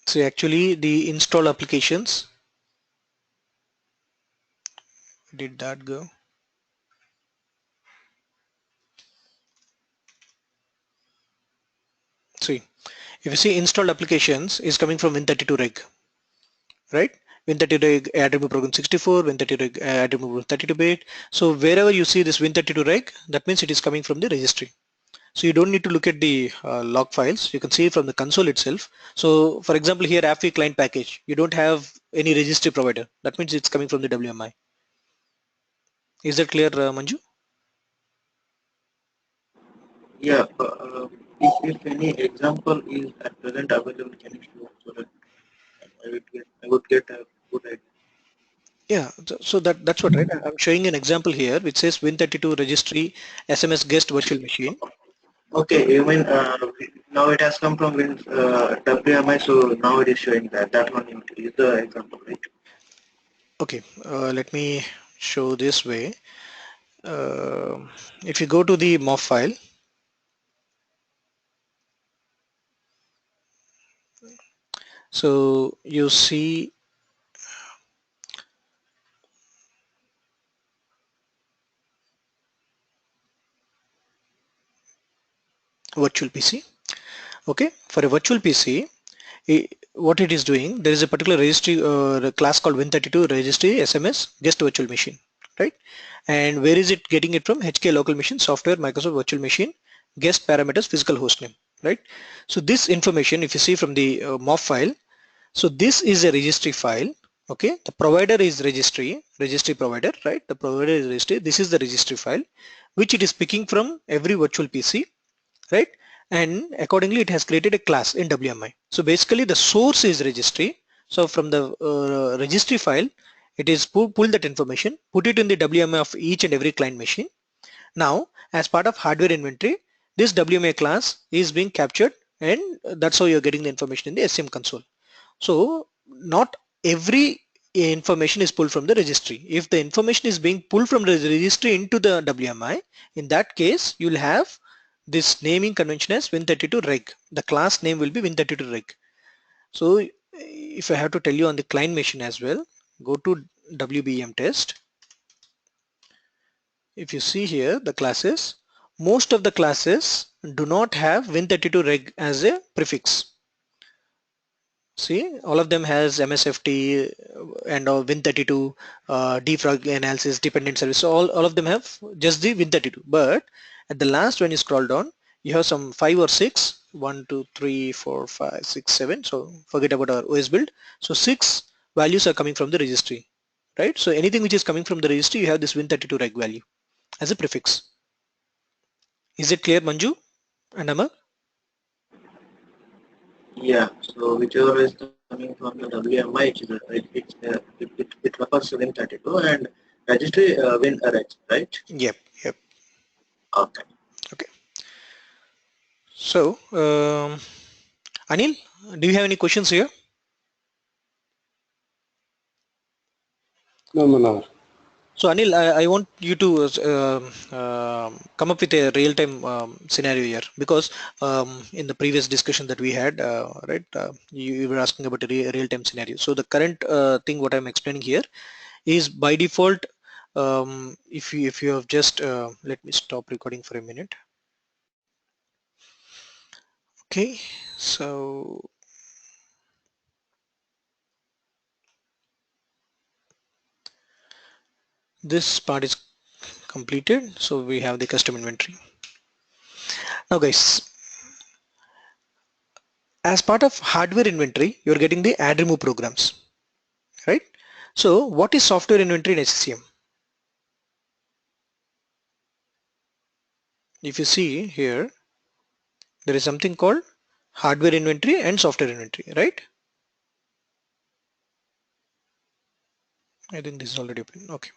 See, actually the install applications, did that go? See, if you see installed applications is coming from Win32 reg, right? Win32 reg add remove program 64, Win32 reg add remove 32-bit. So wherever you see this Win32 reg, that means it is coming from the registry. So you don't need to look at the log files. You can see from the console itself. So for example, here AFI client package, you don't have any registry provider. That means it's coming from the WMI. Is that clear, Manju? Yeah. If any example is at present available, can you show so that I would get a good idea. Yeah, so that's what, right? I'm showing an example here which says Win32 registry SMS guest virtual machine. Okay, you mean now it has come from WMI, so now it is showing that one is the example, right? Okay, let me show this way. If you go to the MOF file, so you see virtual PC. Okay, for a virtual PC, what it is doing, there is a particular registry class called Win32 registry SMS guest virtual machine, right? And where is it getting it from? HK local machine software Microsoft virtual machine guest parameters physical hostname, right? So this information, if you see from the MOF file, so this is a registry file. Okay, the provider is registry provider, right? The provider is registry. This is the registry file which it is picking from every virtual PC, right? And accordingly it has created a class in WMI. So basically the source is registry. So from the registry file, it is pull that information, put it in the WMI of each and every client machine. Now as part of hardware inventory, this WMI class is being captured, and that's how you're getting the information in the SCM console. So not every information is pulled from the registry. If the information is being pulled from the registry into the WMI, in that case you'll have this naming convention as Win32reg. The class name will be Win32reg. So if I have to tell you on the client machine as well, go to WBM test. If you see here the classes, most of the classes do not have Win32reg as a prefix. See, all of them has MSFT and Win32, defrag analysis, dependent service. So all of them have just the Win32. But at the last, when you scroll down, you have some 5 or 6, 1, 2, 3, 4, 5, 6, 7. So forget about our OS build. So 6 values are coming from the registry, right? So anything which is coming from the registry, you have this Win32 reg value as a prefix. Is it clear, Manju and Amar? Yeah. So whichever is coming from the WMI, it refers to Win32 and registry WinReg, right? Yep, yep. Okay. Okay. So, Anil, do you have any questions here? No, Manoj. So Anil, I want you to come up with a real-time scenario here, because in the previous discussion that we had, right, you were asking about a real-time scenario. So the current thing what I'm explaining here is by default, if you have just let me stop recording for a minute. Okay, so this part is completed. So we have the custom inventory. Now guys, as part of hardware inventory, you're getting the add remove programs, right? So what is software inventory in SCCM? If you see here, there is something called hardware inventory and software inventory, right? I think this is already open. Okay.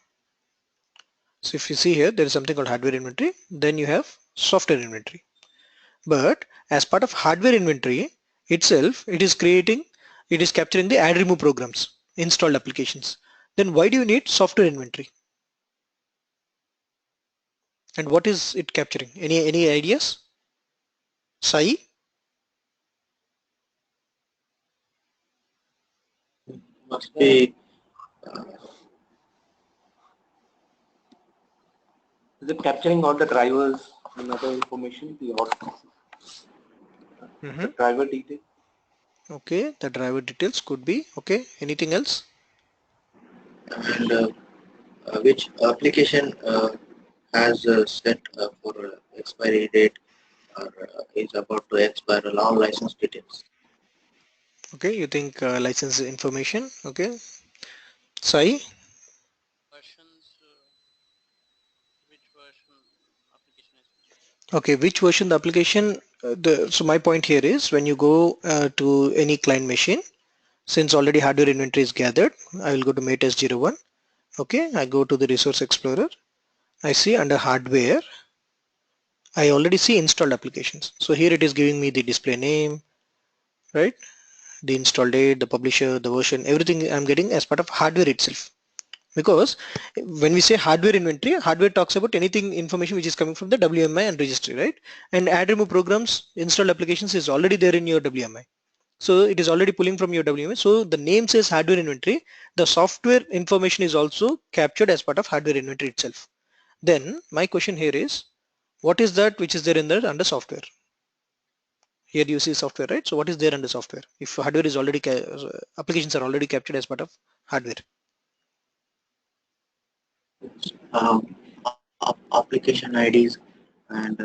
So if you see here, there is something called hardware inventory, then you have software inventory. But as part of hardware inventory itself, it is capturing the add remove programs, installed applications. Then why do you need software inventory? And what is it capturing? Any ideas? Sai? Must be. Is it capturing all the drivers and other information, the driver detail? Okay, the driver details could be. Okay, anything else? And which application has set for expiry date or is about to expire, all license details. Okay, you think license information. Okay, Sai? Okay, which version the application? So my point here is when you go to any client machine, since already hardware inventory is gathered, I will go to MateS01. Okay, I go to the Resource Explorer. I see under hardware, I already see installed applications. So here it is giving me the display name, right? The install date, the publisher, the version, everything I'm getting as part of hardware itself. Because when we say hardware inventory, hardware talks about anything information which is coming from the WMI and registry, right? And add remove programs, installed applications is already there in your WMI. So it is already pulling from your WMI. So the name says hardware inventory. The software information is also captured as part of hardware inventory itself. Then my question here is, what is that which is there in there under software? Here you see software, right? So what is there under software? If hardware is already, applications are already captured as part of hardware. Application IDs and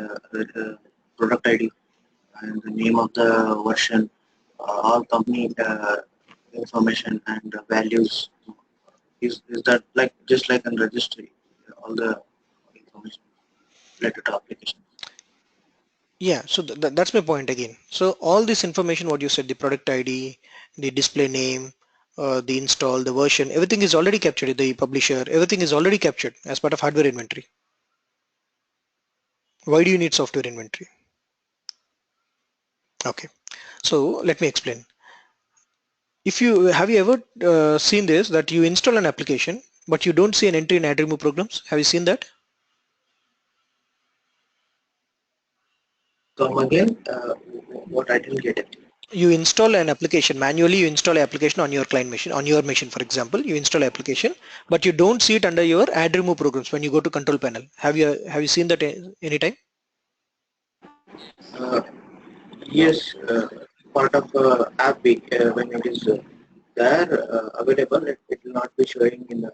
product ID and the name of the version, all company information and values. Is that like just like in registry, all the information related to application? Yeah, so that's my point again. So all this information, what you said, the product ID, the display name, the install, the version, everything is already captured, the publisher, everything is already captured as part of hardware inventory. Why do you need software inventory? Okay, so let me explain. If you have you ever seen this, that you install an application but you don't see an entry in add remove programs? Have you seen that? Come again? What I didn't get it. You install an application manually, you install an application on your client machine, on your machine, for example, you install application but you don't see it under your add remove programs when you go to control panel. Have you seen that anytime? Uh, yes, part of app when it is there available, it will not be showing in the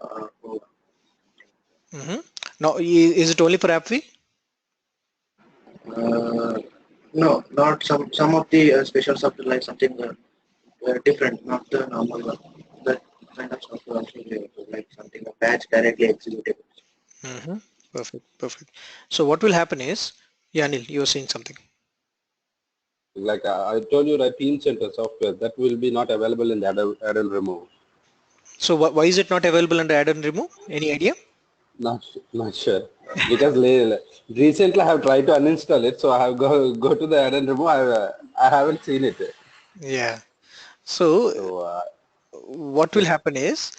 Now is it only for AppV? uh, no, not some of the special software like something different, not the normal one. That kind of software also available, like something a batch directly executable. Perfect. So what will happen is, yeah, Anil, you were saying something. Like I told you, right, Team Center software that will be not available in the add and remove. So why is it not available under add and remove? Any idea? Not sure because recently I have tried to uninstall it, so I have go to the add and remove. I haven't seen it. Yeah. So So what will happen is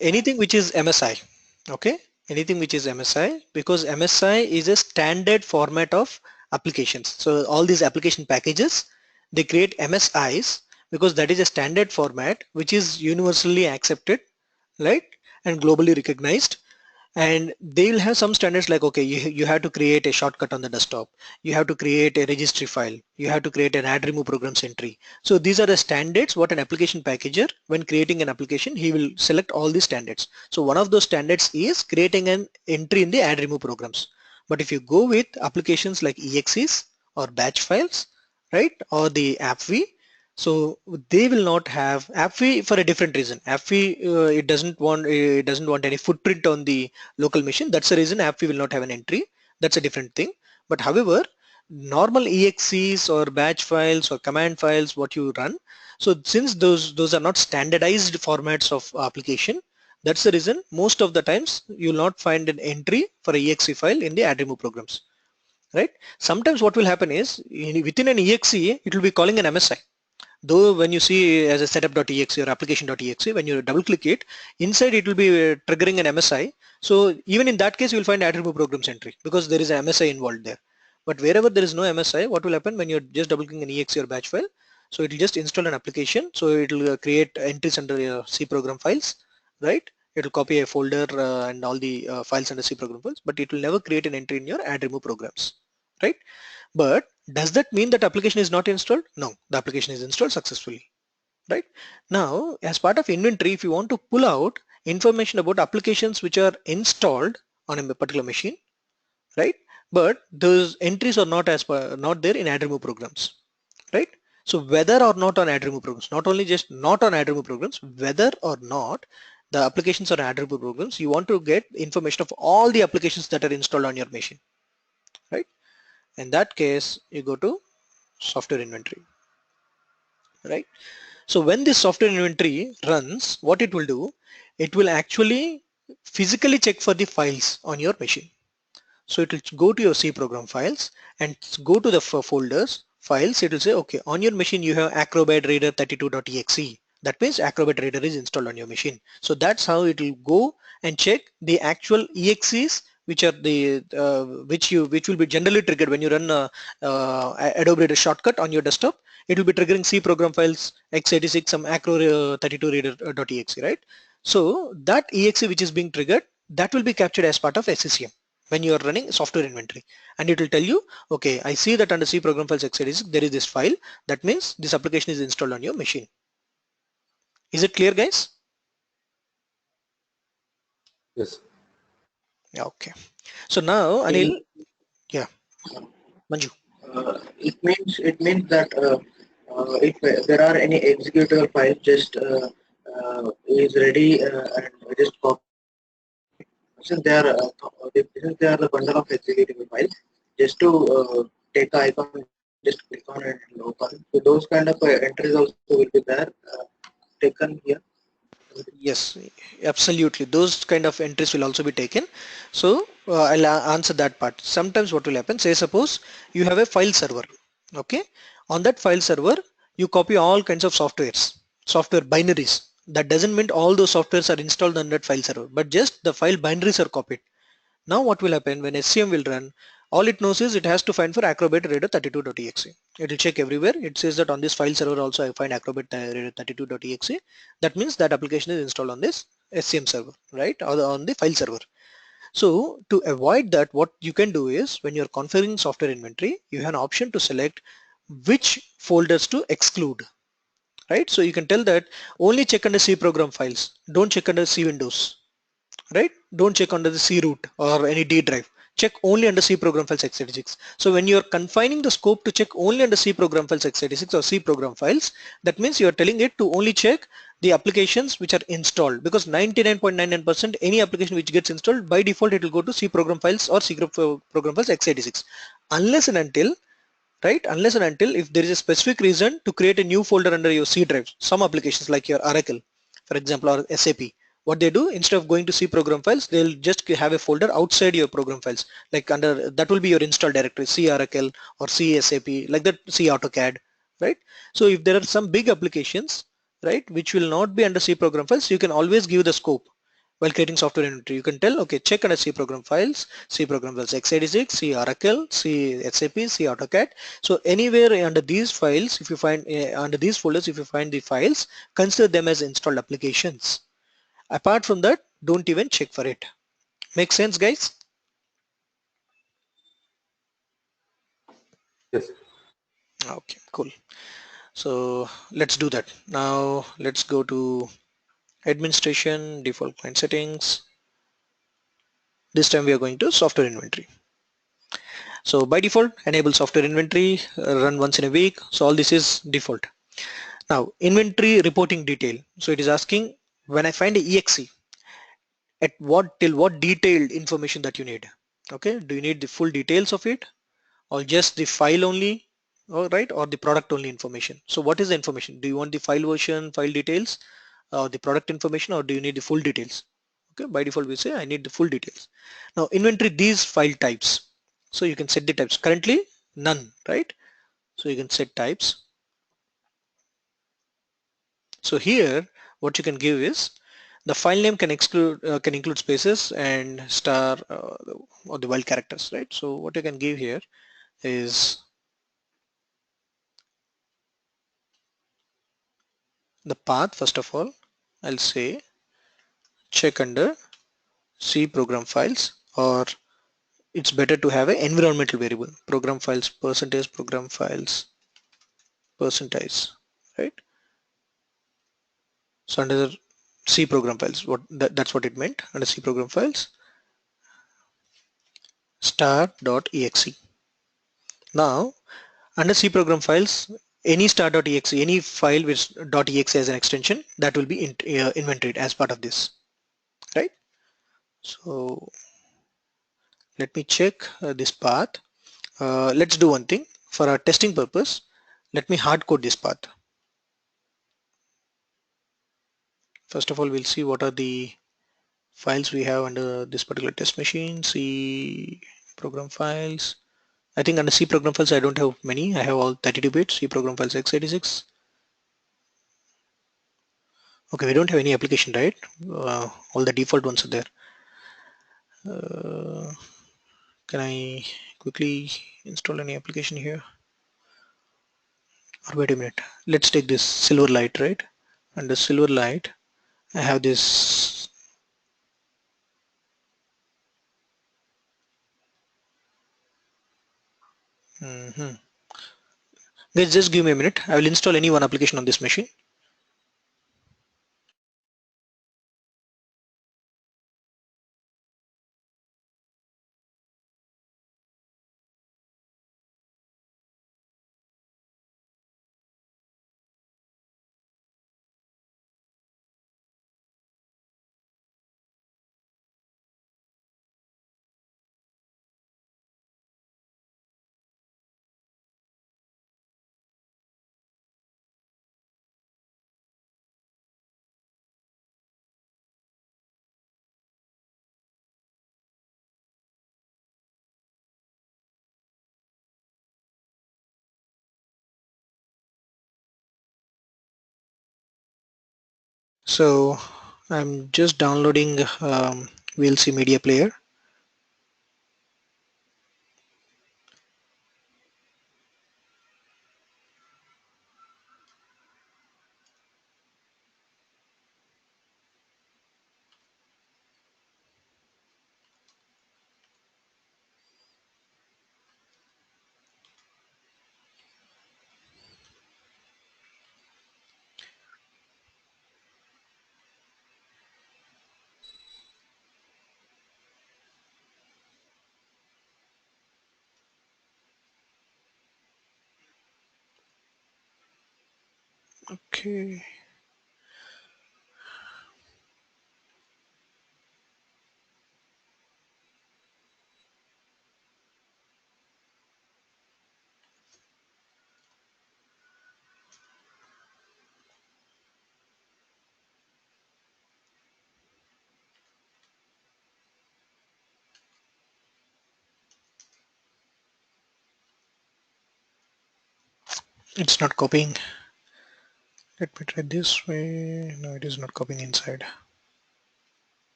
anything which is MSI, okay? Anything which is MSI, because MSI is a standard format of applications. So all these application packages, they create MSIs because that is a standard format which is universally accepted, right? And globally recognized. And they will have some standards like, okay, you have to create a shortcut on the desktop, you have to create a registry file, you have to create an add remove programs entry. So these are the standards what an application packager, when creating an application, he will select all these standards. So one of those standards is creating an entry in the add remove programs. But if you go with applications like exes or batch files, right, or the appv, so they will not have appv for a different reason. Appv it doesn't want any footprint on the local machine. That's the reason appv will not have an entry. That's a different thing. But however, normal exes or batch files or command files what you run, so since those are not standardized formats of application, that's the reason most of the times you will not find an entry for a exe file in the add remove programs, right? Sometimes what will happen is within an exe it will be calling an MSI. Though when you see as a setup.exe or application.exe, when you double click it, inside it will be triggering an MSI. So even in that case, you will find add remove programs entry because there is an MSI involved there. But wherever there is no MSI, what will happen when you're just double clicking an exe or batch file? So it will just install an application. So it will create entries under C program files, right? It will copy a folder and all the files under C program files, but it will never create an entry in your add remove programs, right? But does that mean that application is not installed? No, the application is installed successfully, right? Now, as part of inventory, if you want to pull out information about applications which are installed on a particular machine, right? But those entries are not there in add remove programs, right? So whether or not on add remove programs, not only just not on add remove programs, whether or not the applications are add remove programs, you want to get information of all the applications that are installed on your machine, right? In that case, you go to software inventory, right? So when this software inventory runs, what it will do, it will actually physically check for the files on your machine. So it will go to your C program files and go to the folders files. It will say, okay, on your machine you have Acrobat Reader 32.exe. That means Acrobat Reader is installed on your machine. So that's how it will go and check the actual exes which are the which will be generally triggered when you run Adobe Reader shortcut on your desktop. It will be triggering C program files x86 some acro 32 reader.exe, right? So that exe which is being triggered, that will be captured as part of SCCM when you are running software inventory, and it will tell you, okay, I see that under C program files x86 there is this file. That means this application is installed on your machine. Is it clear, guys? Yes. Yeah, okay. So now Anil, yeah, Manju. It means that if there are any executable files, just is ready and just copy it. Since they are the bundle of executable files, just to take the icon, just click on it and open. So those kind of entries also will be there taken here. Yes, absolutely. Those kind of entries will also be taken. So I'll answer that part. Sometimes what will happen, say suppose you have a file server. Okay. On that file server, you copy all kinds of softwares, software binaries. That doesn't mean all those softwares are installed on that file server, but just the file binaries are copied. Now what will happen when SCM will run, all it knows is it has to find for Acrobat Reader 32.exe. It will check everywhere. It says that on this file server also I find Acrobat Reader 32.exe. That means that application is installed on this SCM server, right? Or on the file server. So to avoid that, what you can do is when you're configuring software inventory, you have an option to select which folders to exclude, right? So you can tell that only check under C program files, don't check under C Windows, right? Don't check under the C root or any D drive. Check only under C program files x86. So when you're confining the scope to check only under C program files x86 or C program files, that means you're telling it to only check the applications which are installed, because 99.99% any application which gets installed by default it will go to C program files or C program files x86, unless and until, right? Unless and until if there is a specific reason to create a new folder under your C drive. Some applications like your Oracle, for example, or SAP, what they do, instead of going to C program files, they'll just have a folder outside your program files, like under that will be your install directory, C Oracle or C SAP, like that, C AutoCAD, right? So if there are some big applications, right, which will not be under C program files, you can always give the scope while creating software inventory. You can tell, okay, check under C program files, C program files x86, C Oracle, C SAP, C AutoCAD. So anywhere under these files, if you find under these folders, if you find the files, consider them as installed applications. Apart from that, don't even check for it. Make sense, guys? Yes. Okay, cool. So let's do that. Now let's go to administration, default client settings. This time we are going to software inventory. So by default, enable software inventory, run once in a week. So all this is default. Now inventory reporting detail. So it is asking when I find a exe, at what till what detailed information that you need. Okay, do you need the full details of it or just the file only? All right, or the product only information. So what is the information? Do you want the file version, file details, or the product information, or do you need the full details? Okay, by default we say I need the full details. Now inventory these file types. So you can set the types. Currently none, right? So you can set types. So here what you can give is the file name can include spaces and star or the wild characters, right? So what you can give here is the path. First of all, I'll say check under C program files, or it's better to have an environmental variable, program files percentage, program files percentage, right? So under C program files, that's what it meant. Under C program files, star.exe. Now under C program files, any star.exe, any file with .exe as an extension, that will be inventoried as part of this, right? So let me check this path. Let's do one thing for our testing purpose. Let me hard code this path. First of all, we'll see what are the files we have under this particular test machine. C program files. I think under C program files I don't have many. I have all 32 bits. C program files x86. Okay, we don't have any application, right? All the default ones are there. Can I quickly install any application here? Or wait a minute. Let's take this Silverlight, right? Under Silverlight, I have this. Guys, just give me a minute. I will install any one application on this machine. So I'm just downloading VLC Media Player. Okay. It's not copying. Let me try this way. No, it is not copying inside.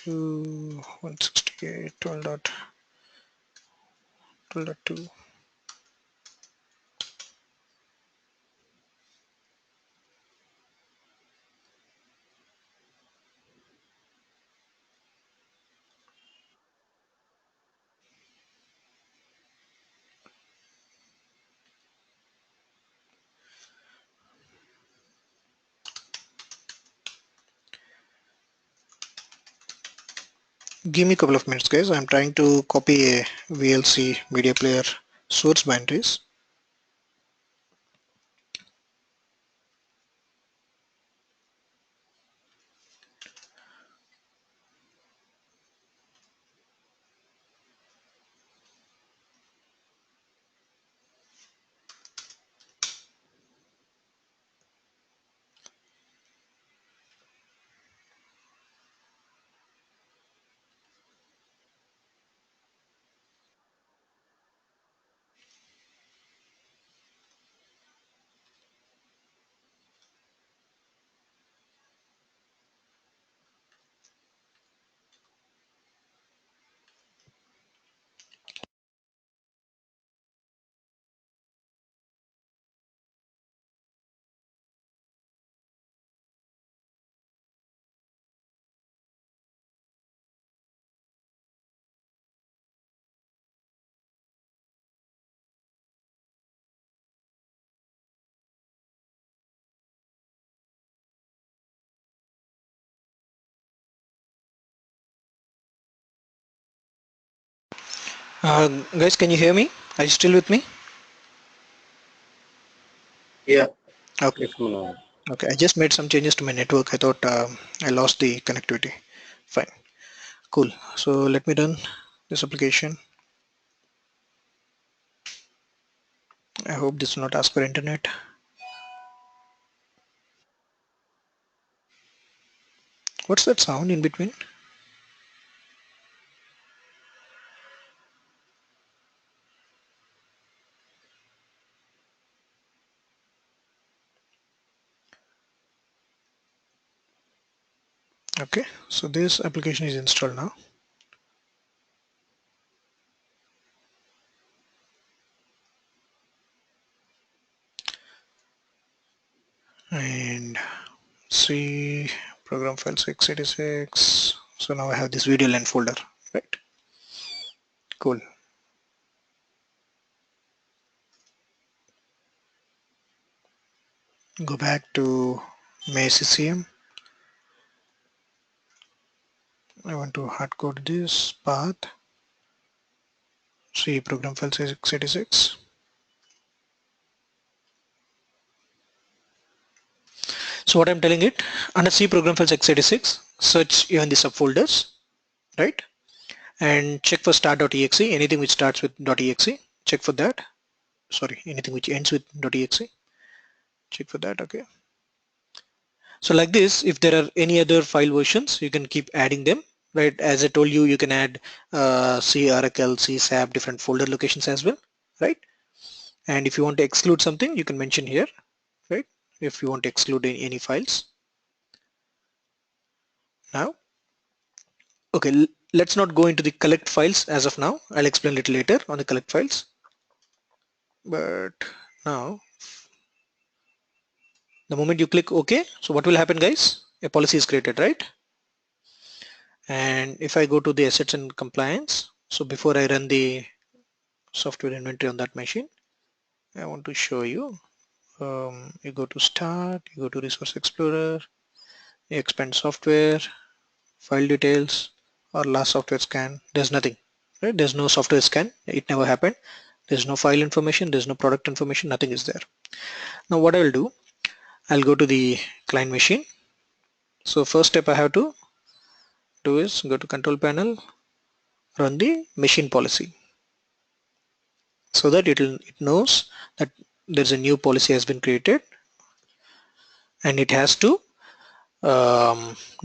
168 12.2. Give me a couple of minutes, guys. I'm trying to copy a VLC Media Player source binaries. Guys, can you hear me? Are you still with me? Yeah. Okay. Yes, Manoj. Okay. I just made some changes to my network. I thought I lost the connectivity. Fine. Cool. So let me run this application. I hope this will not ask for internet. What's that sound in between? Okay, so this application is installed now. And see program files x86. So now I have this video len folder, right? Cool. Go back to my SCCM. I want to hard code this path. See program files x86. So what I'm telling it, under C program files x86, search even the subfolders, right? And check for start.exe, anything which starts with .exe, check for that. Sorry, anything which ends with .exe, check for that, okay. So like this, if there are any other file versions, you can keep adding them, right? As I told you, you can add C Oracle, C SAP, different folder locations as well, right? And if you want to exclude something, you can mention here, right? If you want to exclude any files. Now, okay, let's not go into the collect files as of now. I'll explain a little later on the collect files. But now, the moment you click OK, so what will happen, guys? A policy is created, right? And if I go to the assets and compliance, so before I run the software inventory on that machine, I want to show you. You go to start, you go to resource explorer, you expand software, file details, or last software scan. There's nothing, right? There's no software scan. It never happened. There's no file information. There's no product information. Nothing is there. Now what I will do, I'll go to the client machine. So first step I have to do is go to control panel, run the machine policy, so that it knows that there's a new policy has been created and it has to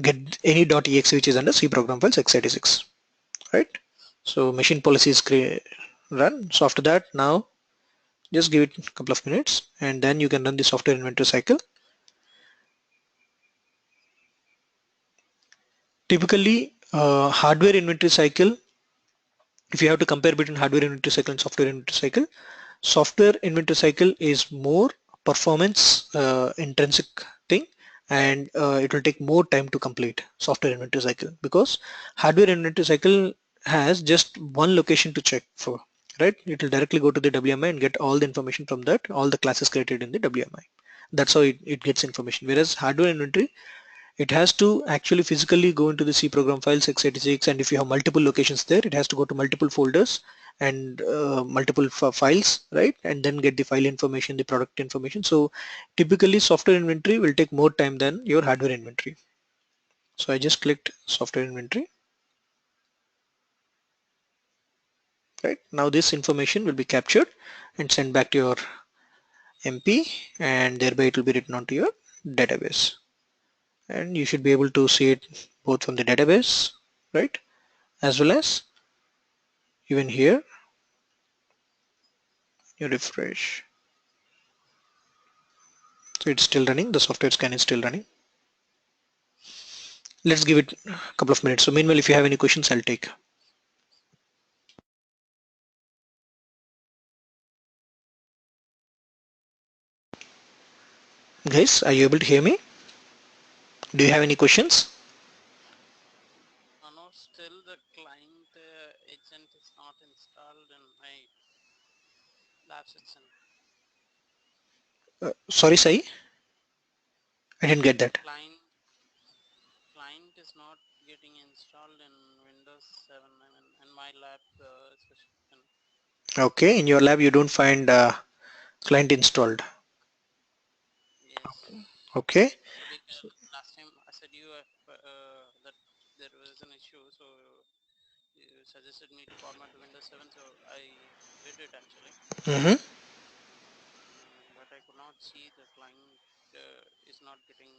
get any .exe which is under C program files x86, right? So machine policy is run. So after that, now just give it a couple of minutes and then you can run the software inventory cycle. Typically, hardware inventory cycle, if you have to compare between hardware inventory cycle and software inventory cycle, software inventory cycle is more performance intrinsic thing, and it will take more time to complete software inventory cycle, because hardware inventory cycle has just one location to check for, right? It will directly go to the WMI and get all the information from that, all the classes created in the WMI. That's how it gets information. Whereas hardware inventory, it has to actually physically go into the C program files x86, and if you have multiple locations there, it has to go to multiple folders and multiple files, right? And then get the file information, the product information. So typically software inventory will take more time than your hardware inventory. So I just clicked software inventory, right? Now this information will be captured and sent back to your MP, and thereby it will be written onto your database. And you should be able to see it both from the database, right? As well as even here, you refresh. So it's still running, the software scan is still running. Let's give it a couple of minutes. So meanwhile, if you have any questions, I'll take. Guys, are you able to hear me? Do you have any questions? No, still the client agent is not installed in my lab section. Sorry, Sai, I didn't get that. Client is not getting installed in Windows 7. I mean, in my lab specification. Okay, in your lab you don't find client installed. Yes. Okay. Because last time I said you that there was an issue, so you suggested me to format to Windows 7, so I did it actually. Mm-hmm. But I could not see the client. is not getting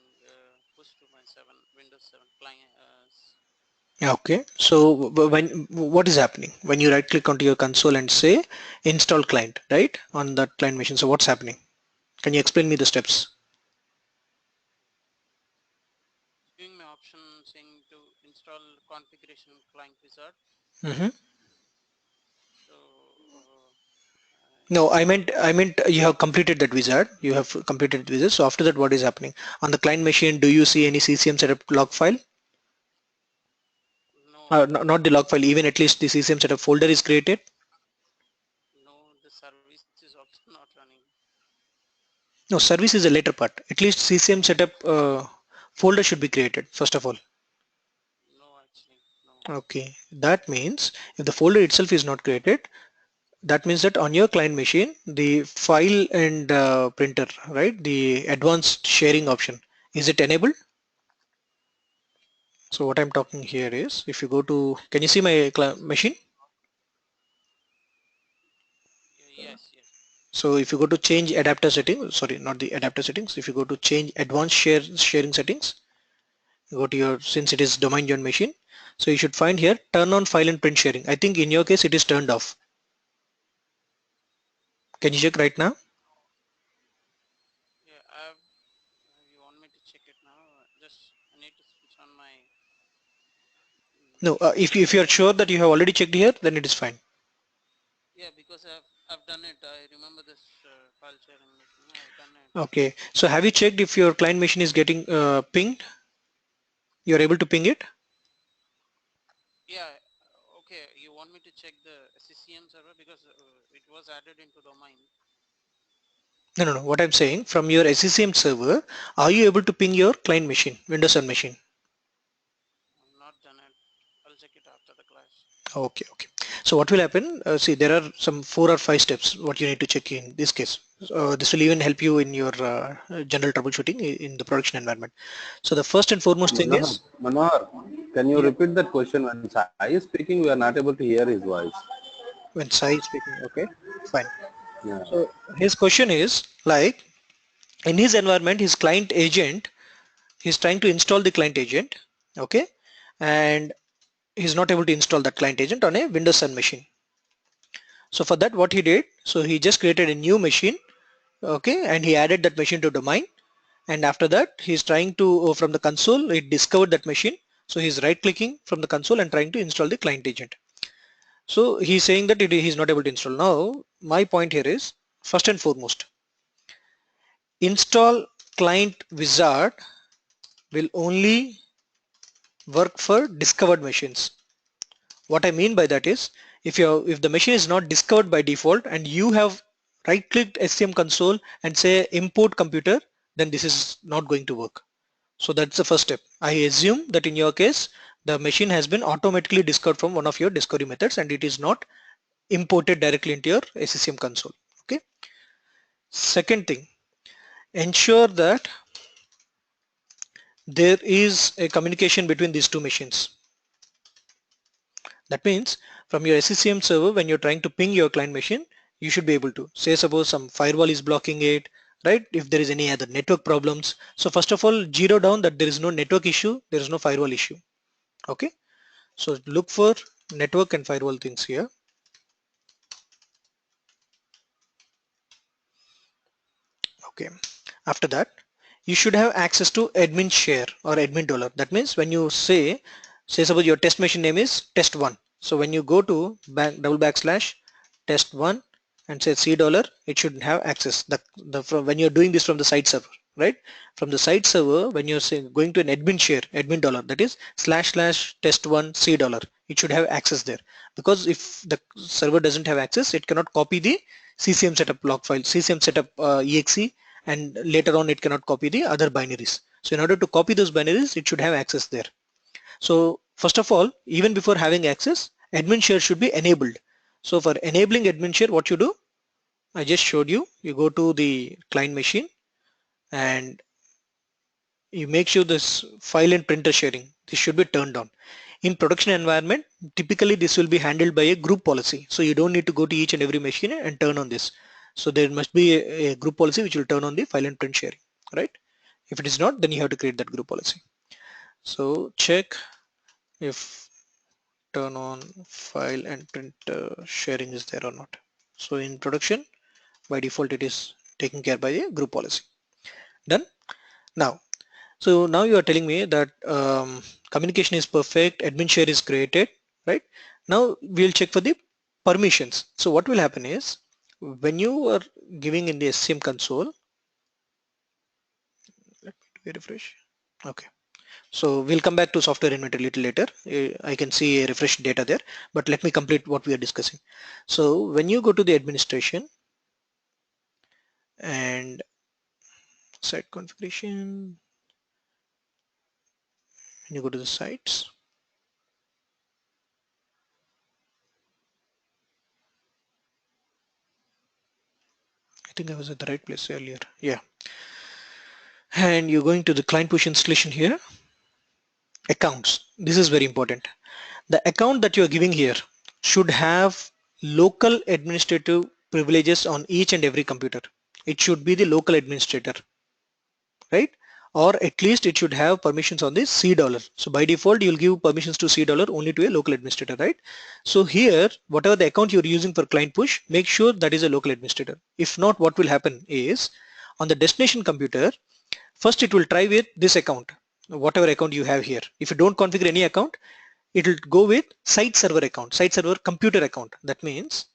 pushed to my Windows 7 client. Okay, so what is happening when you right click onto your console and say install client, right, on that client machine? So what's happening? Can you explain me the steps? Giving me option saying to install configuration client wizard. Mm-hmm. So No, I install. meant you have completed that wizard. You have completed the wizard. So after that, what is happening on the client machine? Do you see any CCM setup log file? No, Not the log file. Even at least the CCM setup folder is created. no, the service is also not running. No, service is a later part. At least CCM setup folder should be created first of all. No, actually, no. Okay, that means if the folder itself is not created, that means that on your client machine, the file and printer, right, the advanced sharing option, is it enabled? So what I'm talking here is, if you go to, can you see my machine? Yes, yes. So if you go to change adapter settings, sorry, not the adapter settings, if you go to change advanced sharing settings, go to your, since it is domain your machine, so you should find here turn on file and print sharing. I think in your case it is turned off. Can you check right now? Yeah, you want me to check it now? Just I need to switch on my. No, if you are sure that you have already checked here, then it is fine. Yeah, because I've done it. I remember this file sharing machine. I've done it. Okay, so have you checked if your client machine is getting pinged? You are able to ping it? Yeah. Okay. You want me to check the SCCM server because it was added into domain. No, no, no. What I'm saying, from your SCCM server, are you able to ping your client machine, Windows 7 machine? I've not done it. I'll check it after the class. Okay, okay. So what will happen? See, there are some 4 or 5 steps what you need to check in this case. This will even help you in your general troubleshooting in the production environment. So the first and foremost thing Manohar, is, Manohar, can you yeah, repeat that question? When Sai is speaking, we are not able to hear his voice. when Sai is speaking, okay, fine. Yeah. So his question is like, in his environment, his client agent, he's trying to install the client agent, okay, and he's not able to install that client agent on a Windows 7 machine. So for that, what he did, so he just created a new machine, okay, and he added that machine to domain. And after that, he's trying to, from the console, it discovered that machine. So he's right clicking from the console and trying to install the client agent. So he's saying that he's not able to install. Now, my point here is, first and foremost, install client wizard will only work for discovered machines. What I mean by that is, if the machine is not discovered by default and you have right clicked SCM console and say import computer, then this is not going to work. So that's the first step. I assume that in your case, the machine has been automatically discovered from one of your discovery methods and it is not imported directly into your SCM console. Okay. Second thing, ensure that there is a communication between these two machines. That means from your SCCM server, when you're trying to ping your client machine, you should be able to say, suppose some firewall is blocking it, right? If there is any other network problems. So first of all, zero down that there is no network issue, there is no firewall issue. Okay. So look for network and firewall things here. Okay. After that, you should have access to admin share or admin dollar. That means when you say suppose your test machine name is test1. So when you go to / test1 and say $, it should have access. From when you're doing this from the site server, right? From the site server, when you're saying going to an admin share, admin dollar, that is / test1 $, it should have access there. Because if the server doesn't have access, it cannot copy the CCM setup log file, CCM setup exe, and later on it cannot copy the other binaries. So in order to copy those binaries, it should have access there. So first of all, even before having access, admin share should be enabled. So for enabling admin share, what you do, I just showed you, you go to the client machine and you make sure this file and printer sharing, this should be turned on. In production environment, typically this will be handled by a group policy. So you don't need to go to each and every machine and turn on this. So there must be a group policy which will turn on the file and print sharing. right? If it is not, then you have to create that group policy. So check if turn on file and print sharing is there or not. So in production, by default, it is taken care by the group policy. Done. Now, so now you are telling me that communication is perfect, admin share is created, right? Now we'll check for the permissions. So what will happen is when you are giving in the SCM console, let me refresh. Okay. So we'll come back to software inventory a little later. I can see a refreshed data there, but let me complete what we are discussing. So when you go to the administration and site configuration, when you go to the sites, I think I was at the right place earlier. Yeah. And you're going to the client push installation here, accounts. This is very important. The account that you're giving here should have local administrative privileges on each and every computer. It should be the local administrator, right? Or at least it should have permissions on the C dollar. So by default, you'll give permissions to C dollar only to a local administrator, right? So here, whatever the account you're using for client push, make sure that is a local administrator. If not, what will happen is on the destination computer, first it will try with this account, whatever account you have here. If you don't configure any account, it will go with site server account, site server computer account. That means,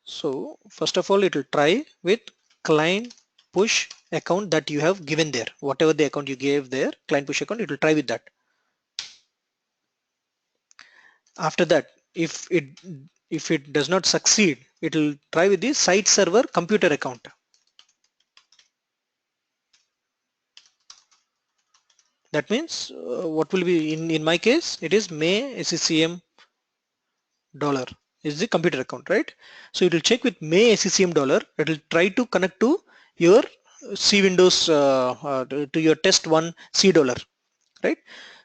so first of all, it will try with client push account that you have given there. Whatever the account you gave there, client push account, it will try with that. After that, if it does not succeed, it will try with the site server computer account. That means what will be in my case, it is May SCCM dollar is the computer account, right? So it will check with May SCCM dollar. It will try to connect to your C Windows to your test one C dollar, right?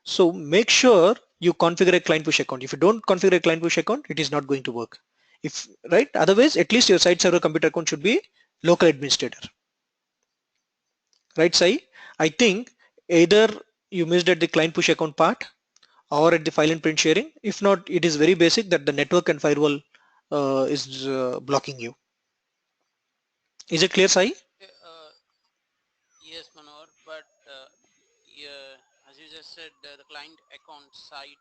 So make sure you configure a client push account. If you don't configure a client push account, it is not going to work. If right, otherwise at least your site server computer account should be local administrator, right? Sai, I think either you missed at the client push account part or at the file and print sharing. If not, it is very basic that the network and firewall is blocking you. Is it clear, Sai? Yes, Manor, but yeah, as you just said, the client account site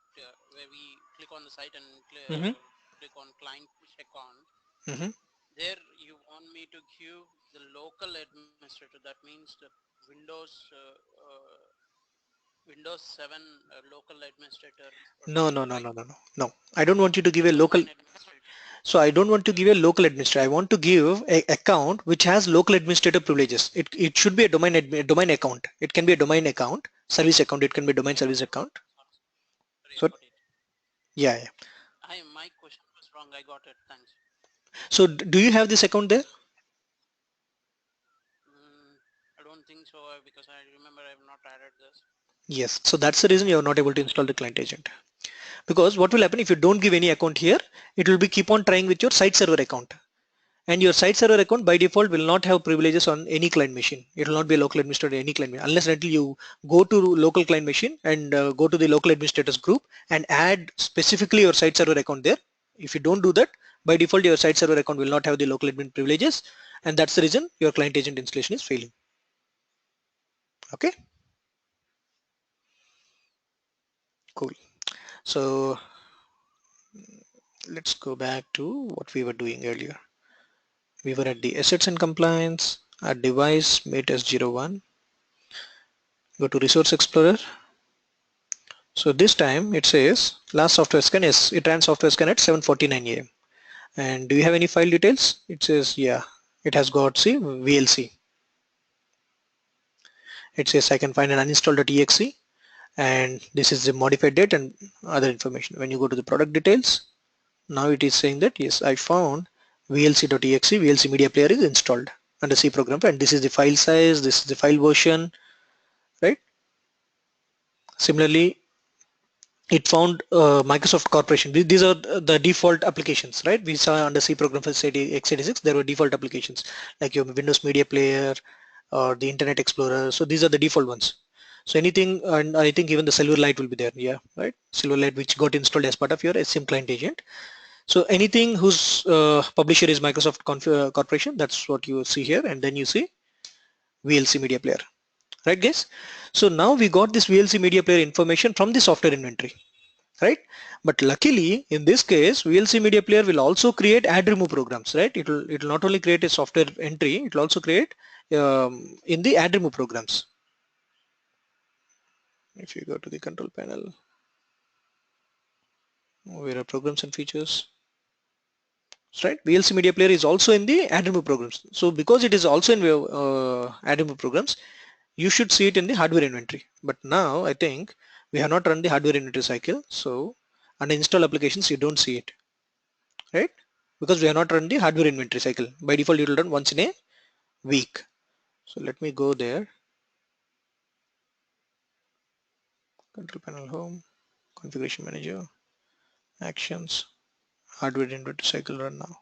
where we click on the site and Mm-hmm. click on client push account, Mm-hmm. there you want me to give the local administrator, that means the Windows Windows 7 local administrator No, no, role, no, right? no, no, no, no. I don't want you to give a local. Domain administrator. So I don't want to give a local administrator. I want to give a account which has local administrator privileges. It should be a domain account. It can be a domain account, service account. It can be a domain service account. Sorry, I So got it. yeah, yeah. My question was wrong. I got it. Thanks. So do you have this account there? I don't think so because I remember I have not added this. Yes. So that's the reason you are not able to install the client agent. Because what will happen if you don't give any account here, it will be keep on trying with your site server account. And your site server account by default will not have privileges on any client machine. It will not be a local administrator on any client machine unless until you go to local client machine and go to the local administrators group and add specifically your site server account there. If you don't do that, by default your site server account will not have the local admin privileges, and that's the reason your client agent installation is failing. Okay, cool. So let's go back to what we were doing earlier. We were at the assets and compliance, our device made S01. Go to Resource Explorer. So this time it says last software scan is it ran software scan at 7:49 a.m. And do you have any file details? It says yeah, it has got see VLC. It says I can find an uninstall.exe and this is the modified date and other information. When you go to the product details, now it is saying that yes, I found vlc.exe, VLC media player is installed under C program, and this is the file size, this is the file version, right? Similarly, it found Microsoft Corporation. These are the default applications, right? We saw under C program for x86 there were default applications like your Windows Media Player or the Internet Explorer. So these are the default ones. So anything, and I think even the Silverlight will be there. Yeah, right. Silverlight, which got installed as part of your SCM client agent. So anything whose publisher is Microsoft Corporation, that's what you see here, and then you see VLC Media Player, right, guys? So now we got this VLC Media Player information from the software inventory, right? But luckily in this case VLC Media Player will also create add remove programs, right? It will not only create a software entry, it will also create in the add remove programs. If you go to the control panel, where are programs and features, right? VLC Media Player is also in the add remove programs. So because it is also in add remove programs, you should see it in the hardware inventory. But now I think we have not run the hardware inventory cycle, so under install applications you don't see it, right? Because we have not run the hardware inventory cycle. By default it will run once in a week. So let me go there, control panel, home, configuration manager, actions, hardware inventory cycle run now.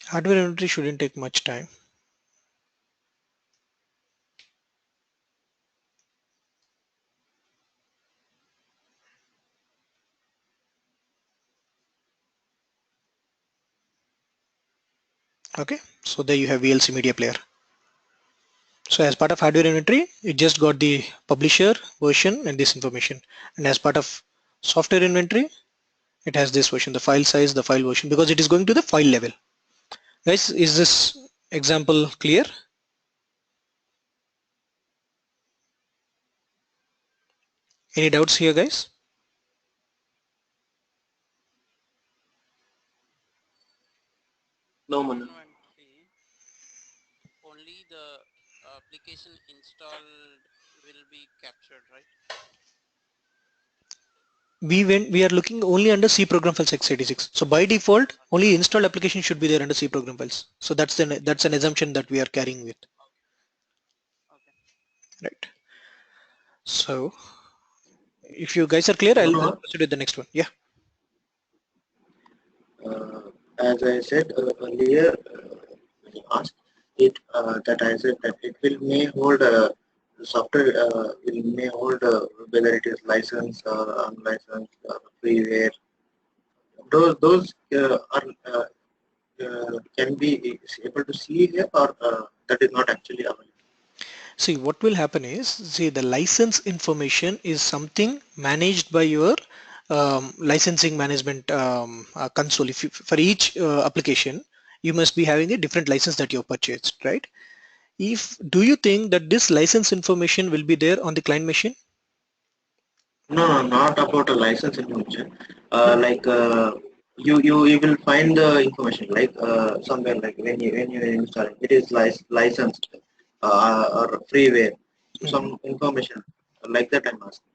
Hardware inventory shouldn't take much time. Okay, so there you have VLC Media Player. So as part of hardware inventory, it just got the publisher, version, and this information. And as part of software inventory, it has this version, the file size, the file version, because it is going to the file level. Guys, is this example clear? Any doubts here, guys? No, Manu. Inventory, only the application installed will be captured, right? We are looking only under C program files x86. So by default, only installed application should be there under C program files. So that's an assumption that we are carrying with, Okay. right? So if you guys are clear, I'll Manu, proceed with the next one. Yeah. as I said earlier, when you asked it, that I said that it will may hold software will may hold whether it is licensed or unlicensed freeware. Those are can be able to see here, or that is not actually available. See, what will happen is, see, the license information is something managed by your licensing management console. If you, for each application, you must be having a different license that you have purchased, right? If do you think that this license information will be there on the client machine? No, no, not about a license information. No. Like you will find the information like somewhere like when you install it, it is licensed or freeware. So some Mhm. information like that I'm asking.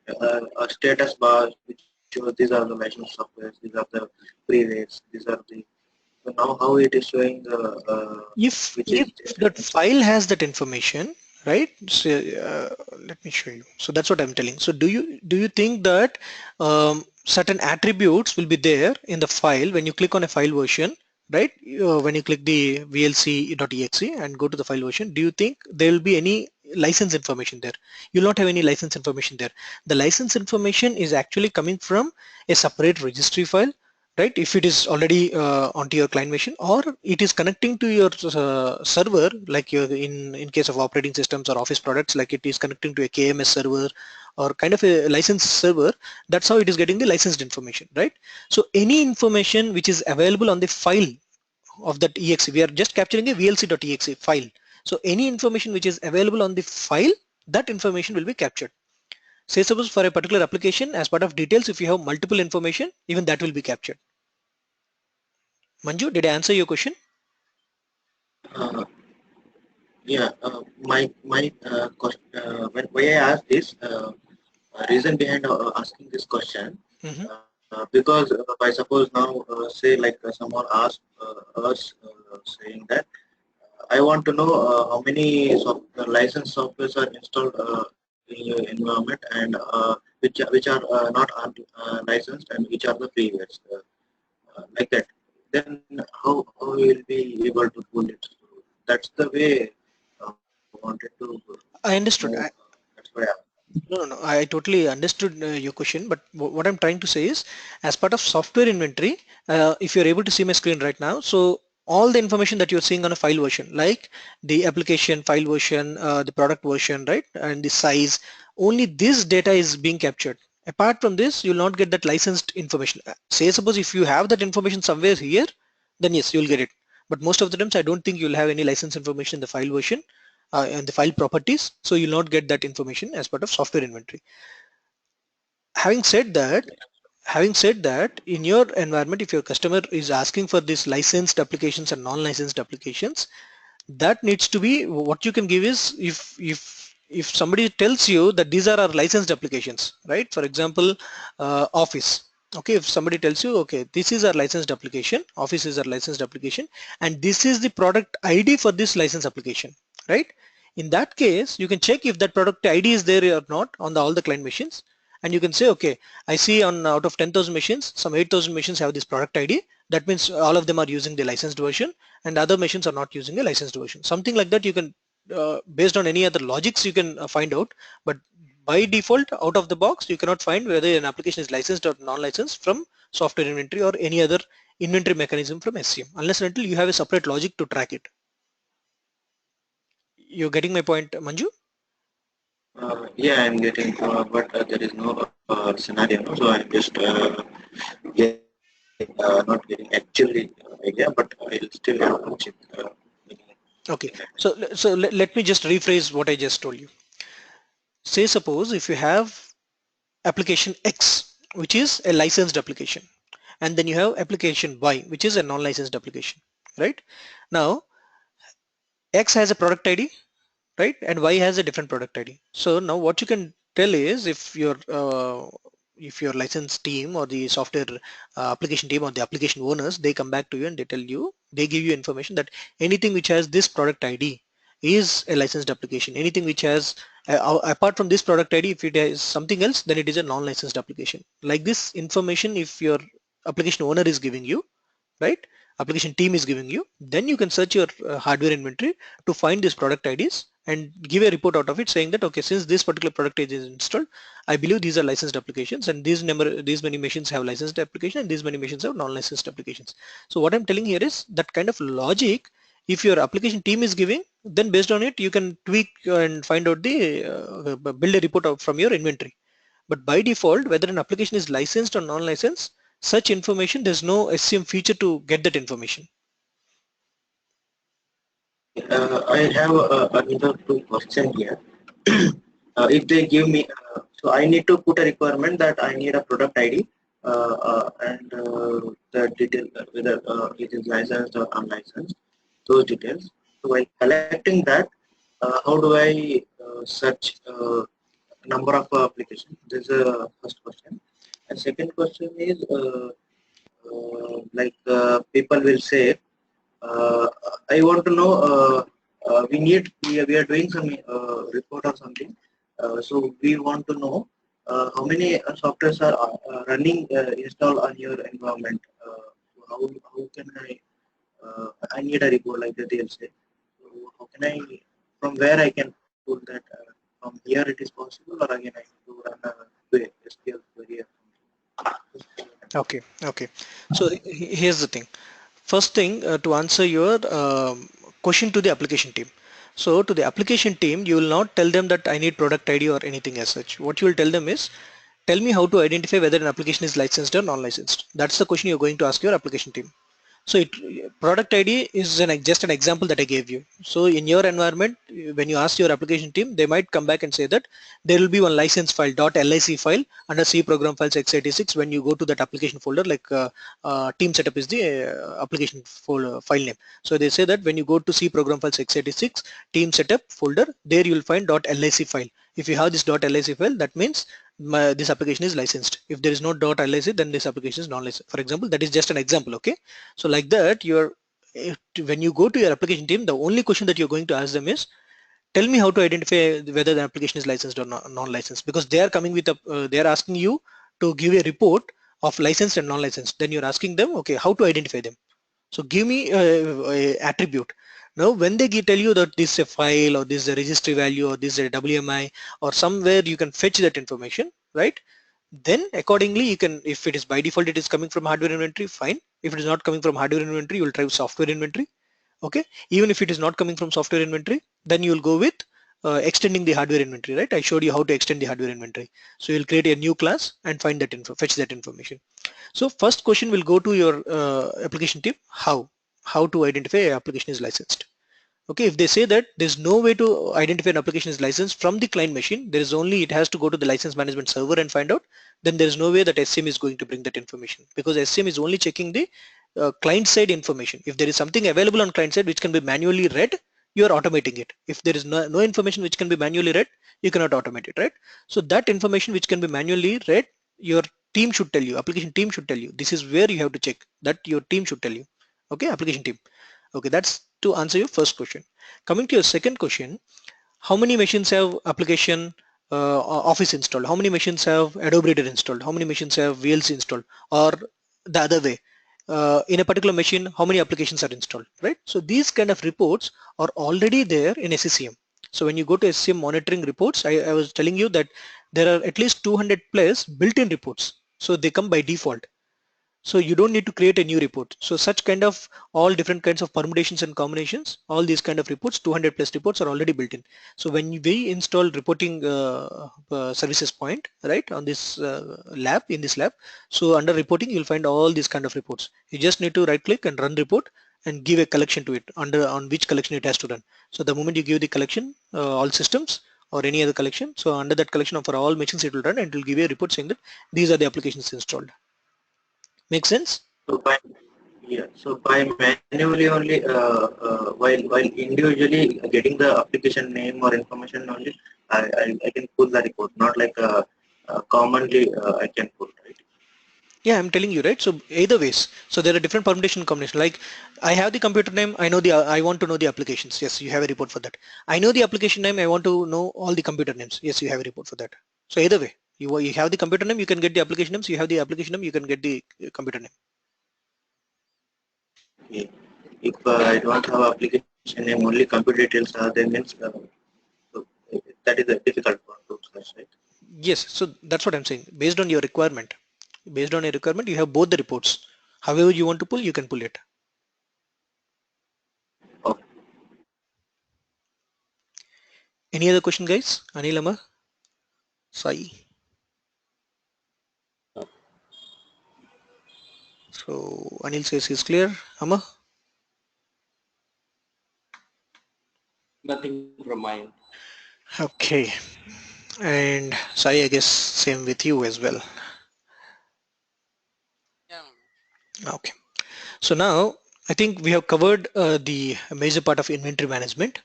A status bar which shows these are the licensed softwares, these are the freewares, these are the. So now how it is showing the which is If that file has that information, right? So let me show you. So that's what I'm telling. So do you think that certain attributes will be there in the file when you click on a file version, right? When you click the vlc.exe and go to the file version, do you think there will be any license information there? You'll not have any license information there. The license information is actually coming from a separate registry file, right? If it is already onto your client machine, or it is connecting to your server, like your in case of operating systems or office products, like it is connecting to a KMS server or kind of a licensed server. That's how it is getting the licensed information, right? So any information which is available on the file of that exe, we are just capturing a vlc.exe file. So any information which is available on the file, that information will be captured. Say suppose for a particular application, as part of details, if you have multiple information, even that will be captured. Manju, did I answer your question? uh, yeah why I asked this reason behind asking this question, because by suppose now say like someone asked us saying that I want to know how many licensed softwares are installed in your environment and which are not licensed and which are the freewares like that. Then how we will be able to pull it? That's the way I wanted to I know. understood. That's why I No. I totally understood your question, but what I'm trying to say is, as part of software inventory, if you're able to see my screen right now, so all the information that you're seeing on a file version, like the application file version, the product version, right, and the size, only this data is being captured. Apart from this, you'll not get that licensed information. Say, suppose if you have that information somewhere here, then yes, you'll get it. But most of the times, I don't think you'll have any license information in the file version and the file properties, so you'll not get that information as part of software inventory. Having said that, in your environment, if your customer is asking for these licensed applications and non-licensed applications, that needs to be, what you can give is, if somebody tells you that these are our licensed applications, right? For example, Office. Okay, if somebody tells you, okay, this is our licensed application, Office is our licensed application, and this is the product ID for this license application, right? In that case, you can check if that product ID is there or not on all the client machines, and you can say, okay, I see on out of 10,000 machines, some 8,000 machines have this product ID. That means all of them are using the licensed version, and other machines are not using a licensed version. Something like that you can, based on any other logics, you can find out. But by default, out of the box, you cannot find whether an application is licensed or non-licensed from software inventory or any other inventory mechanism from SCM, unless and until you have a separate logic to track it. You're getting my point, Manju? yeah, I'm getting, but there is no scenario, no? So I'm just not getting actually idea, but I'll still have to check. Okay, so let me just rephrase what I just told you. Say, suppose if you have application X, which is a licensed application, and then you have application Y, which is a non-licensed application, right? Now, X has a product ID, right, and Y has a different product ID. So now what you can tell is, if your license team or the software application team or the application owners, they come back to you and they give you information that anything which has this product ID is a licensed application. Anything which has apart from this product ID, if it has something else, then it is a non-licensed application. Like this information, if your application owner is giving you, right, application team is giving you, then you can search your hardware inventory to find these product IDs and give a report out of it saying that, okay, since this particular product ID is installed, I believe these are licensed applications, and these many machines have licensed application and these many machines have non-licensed applications. So what I'm telling here is that kind of logic, if your application team is giving, then based on it you can tweak and find out the build a report out from your inventory. But by default, whether an application is licensed or non-licensed, such information, there's no SCM feature to get that information. I have another two questions here. If they give me, so I need to put a requirement that I need a product ID and the detail whether it is licensed or unlicensed, those details. So while collecting that, how do I search number of applications? This is the first question. And second question is people will say, I want to know. We are doing some report or something. So we want to know how many softwares are running installed on your environment. How can I need a report like that they'll say. So how can I, from where I can pull that? From here it is possible, or again I have to run a SQL query. Okay. So here's the thing. First thing, to answer your question to the application team. So to the application team, you will not tell them that I need product ID or anything as such. What you will tell them is, tell me how to identify whether an application is licensed or non-licensed. That's the question you're going to ask your application team. So product ID is just an example that I gave you. So in your environment, when you ask your application team, they might come back and say that there will be one license file .lic file under C program files x86 when you go to that application folder, like team setup is the application folder, file name. So they say that when you go to C program files x86 team setup folder, there you will find .lic file. If you have this .lic file, that means this application is licensed. If there is no .lic, then this application is non-licensed. For example, that is just an example, okay? So like that, when you go to your application team, the only question that you're going to ask them is, tell me how to identify whether the application is licensed or non-licensed, because they are coming with they are asking you to give a report of licensed and non-licensed. Then you're asking them, okay, how to identify them? So give me a attribute. Now, when they tell you that this is a file or this is a registry value or this is a WMI or somewhere you can fetch that information, right? Then accordingly you can, if it is by default it is coming from hardware inventory, fine. If it is not coming from hardware inventory, you will try software inventory. Okay, even if it is not coming from software inventory, then you will go with extending the hardware inventory, right? I showed you how to extend the hardware inventory. So you'll create a new class and find that info, fetch that information. So first question will go to your application team, how to identify an application is licensed. Okay, if they say that there's no way to identify an application is licensed from the client machine, there is only, it has to go to the license management server and find out, then there's no way that SCM is going to bring that information, because SCM is only checking the client side information. If there is something available on client side which can be manually read, you are automating it. If there is no information which can be manually read, you cannot automate it, right? So that information which can be manually read, your team should tell you, application team should tell you, this is where you have to check, that your team should tell you. Okay, application team. Okay, that's to answer your first question. Coming to your second question, how many machines have application Office installed? How many machines have Adobe Reader installed? How many machines have VLC installed? Or the other way, in a particular machine, how many applications are installed, right? So these kind of reports are already there in SCCM. So when you go to SCCM monitoring reports, I was telling you that there are at least 200 plus built-in reports. So they come by default. So you don't need to create a new report. So such kind of all different kinds of permutations and combinations, all these kind of reports, 200 plus reports are already built in. So when we install reporting services point, right, on this lab, in this lab, so under reporting, you'll find all these kind of reports. You just need to right click and run report and give a collection to it on which collection it has to run. So the moment you give the collection, all systems or any other collection, so under that collection for all machines it will run and it will give you a report saying that these are the applications installed. Make sense? So by yeah, so by manually only while individually getting the application name or information only, I can pull the report, not like commonly I can pull, right? Yeah, I'm telling you, right? So either ways. So there are different permutation combinations. Like I have the computer name, I want to know the applications. Yes, you have a report for that. I know the application name, I want to know all the computer names. Yes, you have a report for that. So either way, you have the computer name, you can get the application names. You have the application name, you can get the computer name. Yeah. If I don't have application name, only computer details are there means so that is a difficult one to search, right? Yes, so that's what I'm saying. Based on your requirement, you have both the reports. However you want to pull, you can pull it. Okay. Any other question, guys? Anil, Amar, Sai. So Anil says he's clear. Amar? Nothing from my end. Okay. And Sai, I guess same with you as well. Yeah. Okay. So now I think we have covered the major part of inventory management.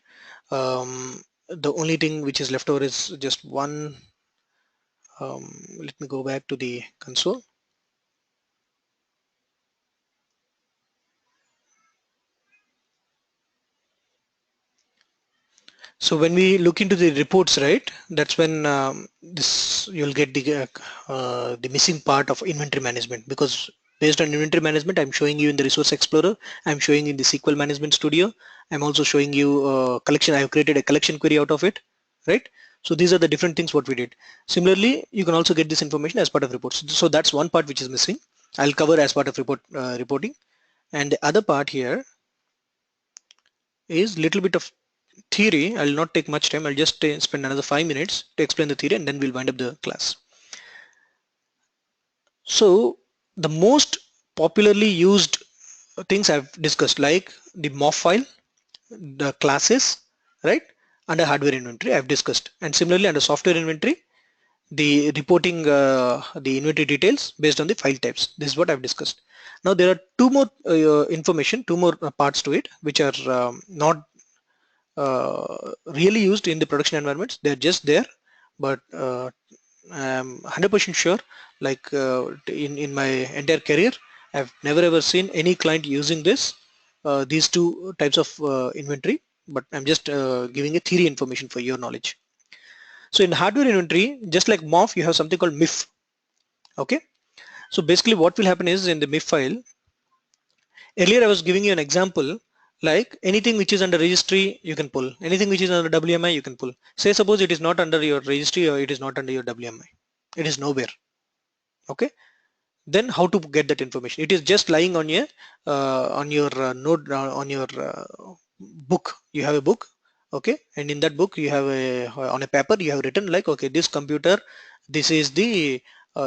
The only thing which is left over is just one. Let me go back to the console. So when we look into the reports, right, that's when this you'll get the missing part of inventory management, because based on inventory management, I'm showing you in the Resource Explorer, I'm showing in the SQL Management Studio, I'm also showing you collection. I have created a collection query out of it, right? So these are the different things what we did. Similarly, you can also get this information as part of reports. So that's one part which is missing. I'll cover as part of reporting, and the other part here is little bit of theory. I'll not take much time. I'll just spend another 5 minutes to explain the theory and then we'll wind up the class. So the most popularly used things I've discussed, like the MOF file, the classes, right? Under hardware inventory I've discussed, and similarly under software inventory, the reporting the inventory details based on the file types. This is what I've discussed. Now there are two more two more parts to it, which are not really used in the production environments. They're just there, but I'm 100% sure, like in my entire career, I've never ever seen any client using these two types of inventory, but I'm just giving a theory information for your knowledge. So in hardware inventory, just like MOF, you have something called MIF. Okay. So basically what will happen is in the MIF file, earlier I was giving you an example, like anything which is under registry you can pull, anything which is under WMI you can pull. Say suppose it is not under your registry or it is not under your WMI. It is nowhere. Okay. Then how to get that information? It is just lying on your node on your book. You have a book, okay, and in that book you have a on a paper you have written like, okay, this computer, this is the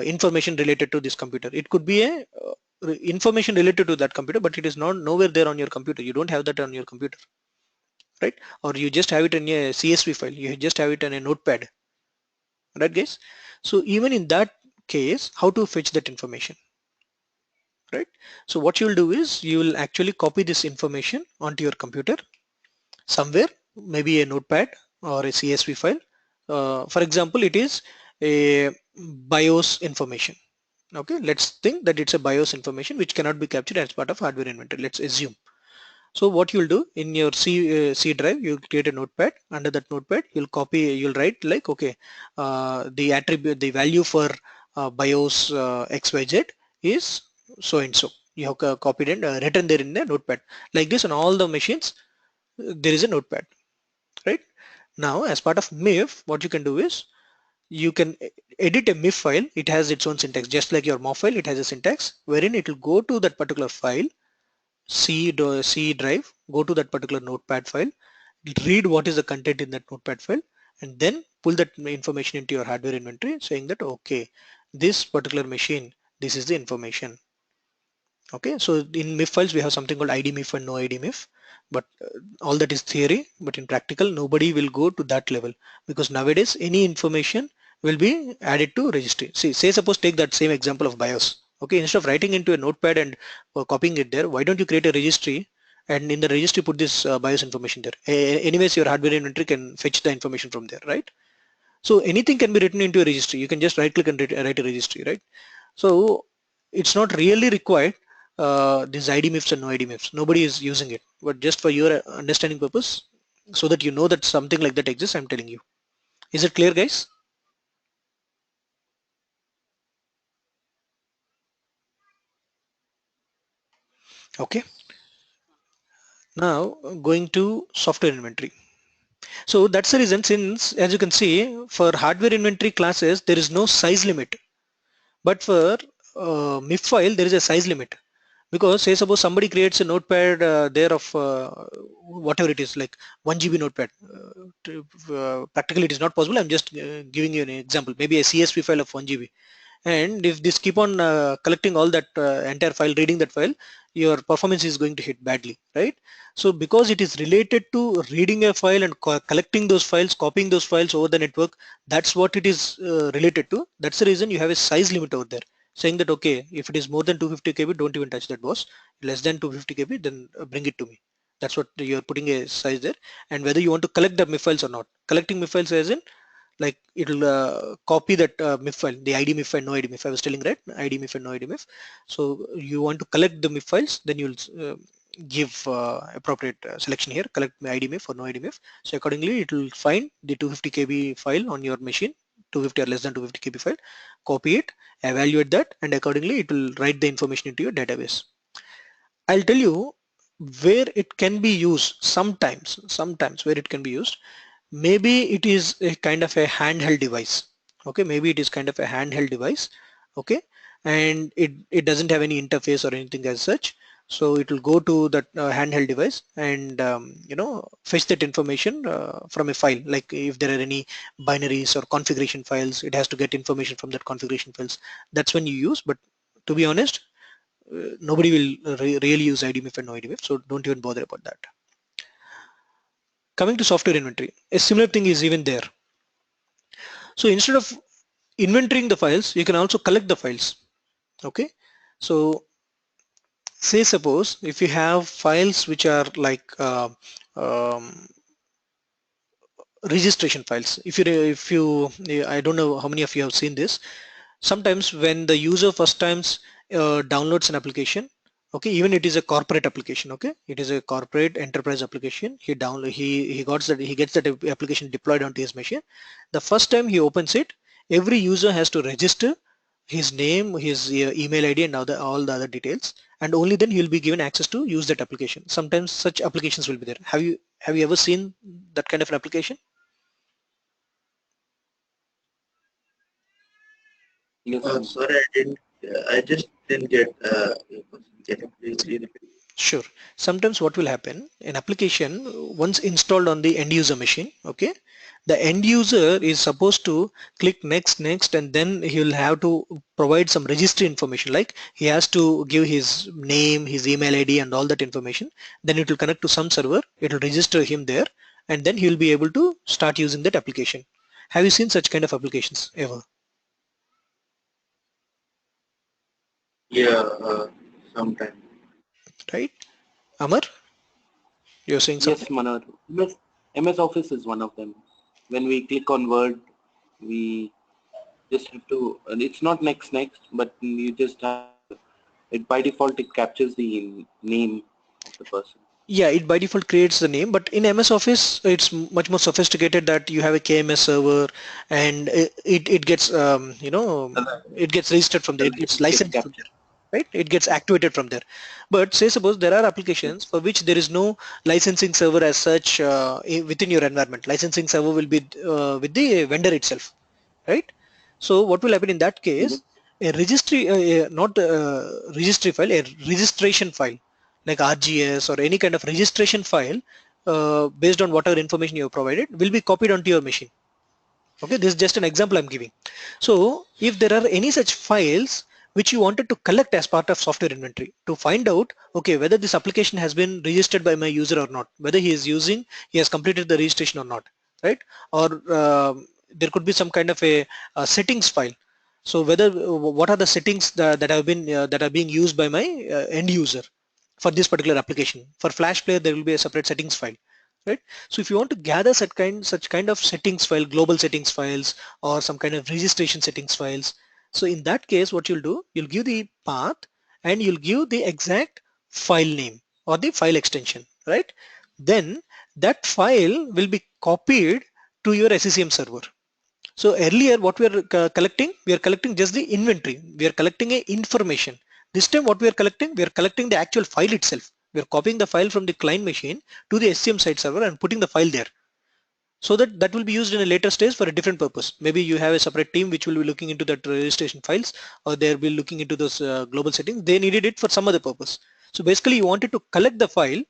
information related to this computer. It could be a information related to that computer, but it is not nowhere there on your computer. You don't have that on your computer, right? Or you just have it in a CSV file. You just have it in a notepad, right, guys? So even in that case, how to fetch that information? Right? So what you will do is you will actually copy this information onto your computer somewhere, maybe a notepad or a CSV file. For example, it is a BIOS information. Okay, let's think that it's a BIOS information which cannot be captured as part of hardware inventory. Let's assume. So what you'll do in your C drive, you create a notepad. Under that notepad, you'll write like, okay, the attribute, the value for BIOS XYZ is so and so. You have copied and written there in the notepad. Like this on all the machines, there is a notepad, right? Now, as part of MIF, what you can do is you can edit a MIF file. It has its own syntax, just like your MOF file. It has a syntax wherein it will go to that particular file, C drive, go to that particular notepad file, read what is the content in that notepad file, and then pull that information into your hardware inventory, saying that, okay, this particular machine, this is the information. Okay, so in MIF files we have something called ID MIF and no ID MIF, but all that is theory. But in practical, nobody will go to that level, because nowadays any information will be added to registry. See, say suppose take that same example of BIOS. Okay, instead of writing into a notepad and copying it there, why don't you create a registry and in the registry put this BIOS information there? Anyways, your hardware inventory can fetch the information from there, right? So anything can be written into a registry. You can just right click and write a registry, right? So it's not really required these ID MIFs and no ID MIFs. Nobody is using it, but just for your understanding purpose, so that you know that something like that exists, I'm telling you. Is it clear, guys? Okay. Now going to software inventory. So that's the reason, since as you can see, for hardware inventory classes there is no size limit, but for MIF file there is a size limit. Because say suppose somebody creates a notepad there of whatever it is, like 1 GB notepad. Practically it is not possible. I'm just giving you an example. Maybe a CSV file of 1 GB. And if this keep on collecting all that entire file, reading that file, your performance is going to hit badly, right? So because it is related to reading a file and collecting those files, copying those files over the network, that's what it is related to. That's the reason you have a size limit over there, saying that, okay, if it is more than 250 KB, don't even touch that, boss. Less than 250 KB, then bring it to me. That's what you're putting a size there. And whether you want to collect the MIF files or not. Collecting MIF files as in, like, it'll copy that MIF file, the ID MIF and no ID MIF. I was telling, right? ID MIF and no ID MIF. So you want to collect the MIF files, then you'll give appropriate selection here, collect my ID MIF or no ID MIF. So accordingly, it will find the 250 KB file on your machine, 250 or less than 250 KB file, copy it, evaluate that, and accordingly it will write the information into your database. I'll tell you where it can be used sometimes where it can be used. Maybe it is a kind of a handheld device. Okay, maybe it is kind of a handheld device. Okay, and it doesn't have any interface or anything as such. So it will go to that handheld device and fetch that information from a file. Like if there are any binaries or configuration files, it has to get information from that configuration files. That's when you use. But to be honest, nobody will really use IDMIF and no IDMIF, so don't even bother about that. Coming to software inventory, a similar thing is even there. So instead of inventorying the files, you can also collect the files. Okay, so say suppose if you have files which are like um, registration files. If you I don't know how many of you have seen this. Sometimes when the user first times downloads an application, okay, even it is a corporate application, okay, it is a corporate enterprise application, he gets that application deployed onto his machine. The first time he opens it, every user has to register his name, his email ID and all the other details, and only then he will be given access to use that application. Sometimes such applications will be there. Have you ever seen that kind of an application? Yes, Manoj. Sorry, I didn't. I just didn't get your question. Can you please repeat? Sure. Sometimes what will happen, an application once installed on the end user machine, okay, the end user is supposed to click next, and then he'll have to provide some registry information, like he has to give his name, his email ID and all that information. Then it will connect to some server, it will register him there, and then he'll be able to start using that application. Have you seen such kind of applications ever? Yeah, sometime. Right? Amar, you're saying Yes, something? Manoj. MS Office is one of them. When we click on Word, we just have to, and it's not next, but you just have, it by default it captures the name of the person. Yeah, it by default creates the name, but in MS Office, it's much more sophisticated that you have a KMS server, and it gets it gets registered from The there, it gets license gets licensed from captured. there, right? It gets activated from there. But say suppose there are Yes. applications for which there is no licensing server as such within your environment. Licensing server will be with the vendor itself, right? So what will happen in that Mhm. case? A registry, not registry file, a registration file like RGS or any kind of registration file based on whatever information you have provided will be copied onto your machine. Okay, this is just an example I'm giving. So if there are any such files which you wanted to collect as part of software inventory to find out, okay, whether this application has been registered by my user or not, whether he has completed the registration or not, right? Or there could be some kind of a settings file. So whether what are the settings that have been that are being used by my end user for this particular application. For Flash Player, there will be a separate settings file, right? So if you want to gather such kind of settings file, global settings files, or some kind of registration settings files, so in that case, what you'll do, you'll give the path and you'll give the exact file name or the file extension, right? Then that file will be copied to your SCCM server. So earlier what we are collecting, we are collecting just the inventory. We are collecting a information. This time what we are collecting the actual file itself. We are copying the file from the client machine to the SCM site server and putting the file there. So that will be used in a later stage for a different purpose. Maybe you have a separate team which will be looking into that registration files, or they'll be looking into those global settings. They needed it for some other purpose. So basically you wanted to collect the file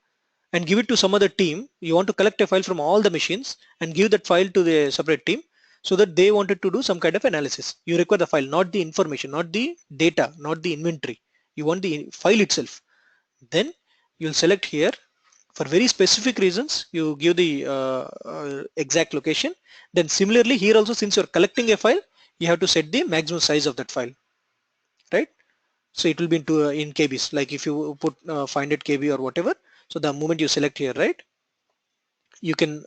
and give it to some other team. You want to collect a file from all the machines and give that file to the separate team so that they wanted to do some kind of analysis. You require the file, not the information, not the data, not the inventory. You want the file itself. Then you'll select here for very specific reasons. You give the exact location. Then similarly here also, since you're collecting a file, you have to set the maximum size of that file, right? So it will be in KBs. Like if you put 500 KB or whatever. So the moment you select here, right? You can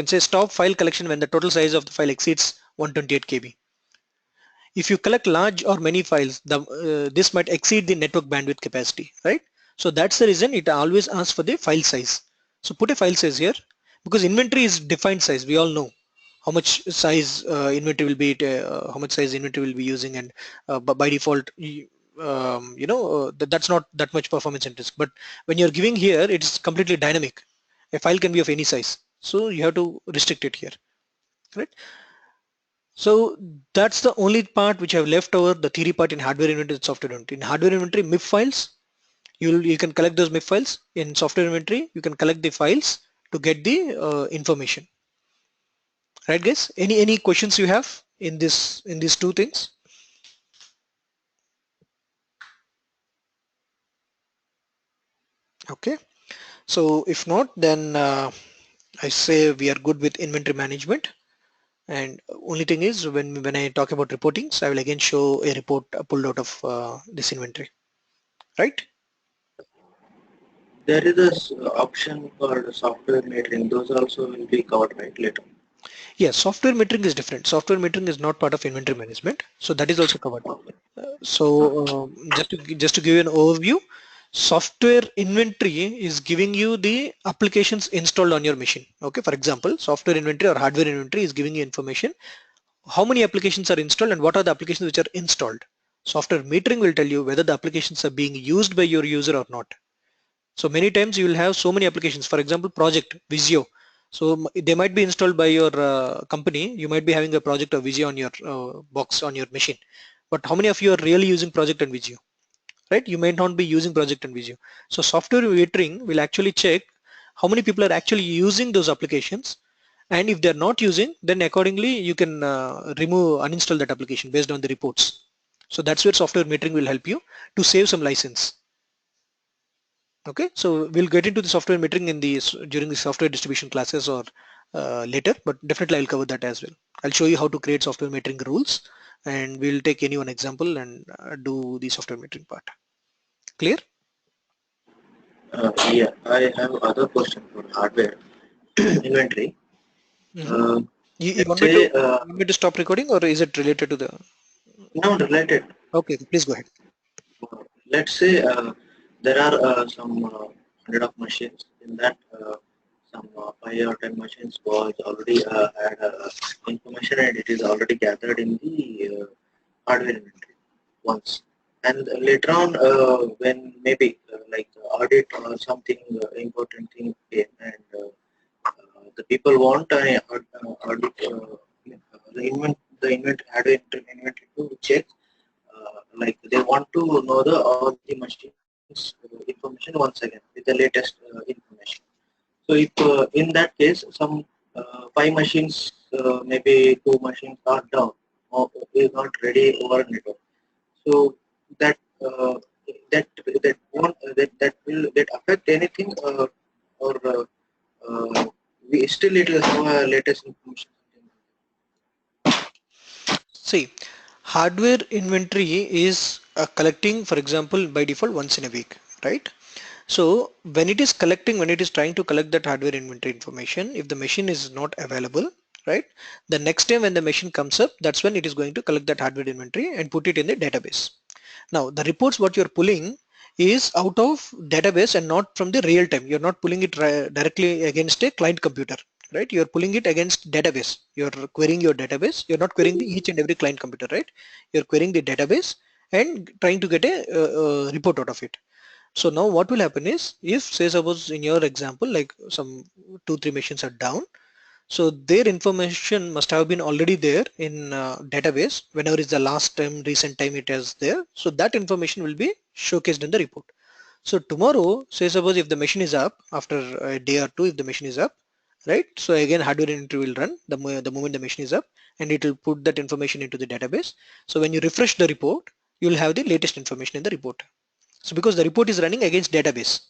say stop file collection when the total size of the file exceeds 128 KB. If you collect large or many files, this might exceed the network bandwidth capacity, right? So that's the reason it always asks for the file size. So put a file size here, because inventory is defined size. We all know how much size inventory will be, how much size inventory will be using, and by default, that's not that much performance interest. But when you're giving here, it's completely dynamic. A file can be of any size, so you have to restrict it here, right? So that's the only part which I've left over, the theory part in hardware inventory and software inventory. In hardware inventory, MIP files, you can collect those MIP files. In software inventory, you can collect the files to get the information. Right, guys? Any questions you have in these two things? Okay, so if not, then I say we are good with inventory management. And only thing is when I talk about reportings, I will again show a report pulled out of this inventory, right? There is a option called software metering. Those also will be covered right later. Yes, software metering is different. Software metering is not part of inventory management, so that is also covered. Okay. So just to give you an overview, software inventory is giving you the applications installed on your machine. Okay, for example, software inventory or hardware inventory is giving you information how many applications are installed and what are the applications which are installed. Software metering will tell you whether the applications are being used by your user or not. So many times you will have so many applications. For example, project Visio. So they might be installed by your company. You might be having a project of Visio on your box on your machine. But how many of you are really using project and Visio? Right? You may not be using project and Visio. So software metering will actually check how many people are actually using those applications. And if they're not using, then accordingly you can uninstall that application based on the reports. So that's where software metering will help you to save some license. Okay, so we'll get into the software metering in the during the software distribution classes or later, but definitely I'll cover that as well. I'll show you how to create software metering rules, and we'll take any one example and do the software metering part. Clear? Yeah, I have other question for hardware inventory. Mm-hmm. Uh, You let's want me to say stop recording, or is it related to the? now related. Okay, please go ahead. Let's say there are some hundred of machines in that. Some 5 or 10 machines was already had information and it is already gathered in the hardware inventory once. And later on, when maybe like audit or something important thing came and the people want audit the hardware inventory to check like they want to know the all the machines information once again with the latest information. So if in that case some 5 machines maybe 2 machines are down or is not ready over network. So that that won't that will that affect anything or we still it will have latest information. See, hardware inventory is collecting, for example, by default once in a week, right? So when it is collecting, when it is trying to collect that hardware inventory information, if the machine is not available, right, the next time when the machine comes up, that's when it is going to collect that hardware inventory and put it in the database. Now the reports what you're pulling is out of database and not from the real time. You're not pulling it directly against a client computer, right? You're pulling it against database. You're querying your database. You're not querying the each and every client computer, right? You're querying the database and trying to get a report out of it. So now what will happen is, if say suppose in your example, like some 2-3 machines are down, so their information must have been already there in database whenever is the last time, recent time it is there. So that information will be showcased in the report. So tomorrow, say suppose if the machine is up after a day or two, if the machine is up, right? So again hardware inventory will run the moment the machine is up, and it will put that information into the database. So when you refresh the report, you will have the latest information in the report. So because the report is running against database.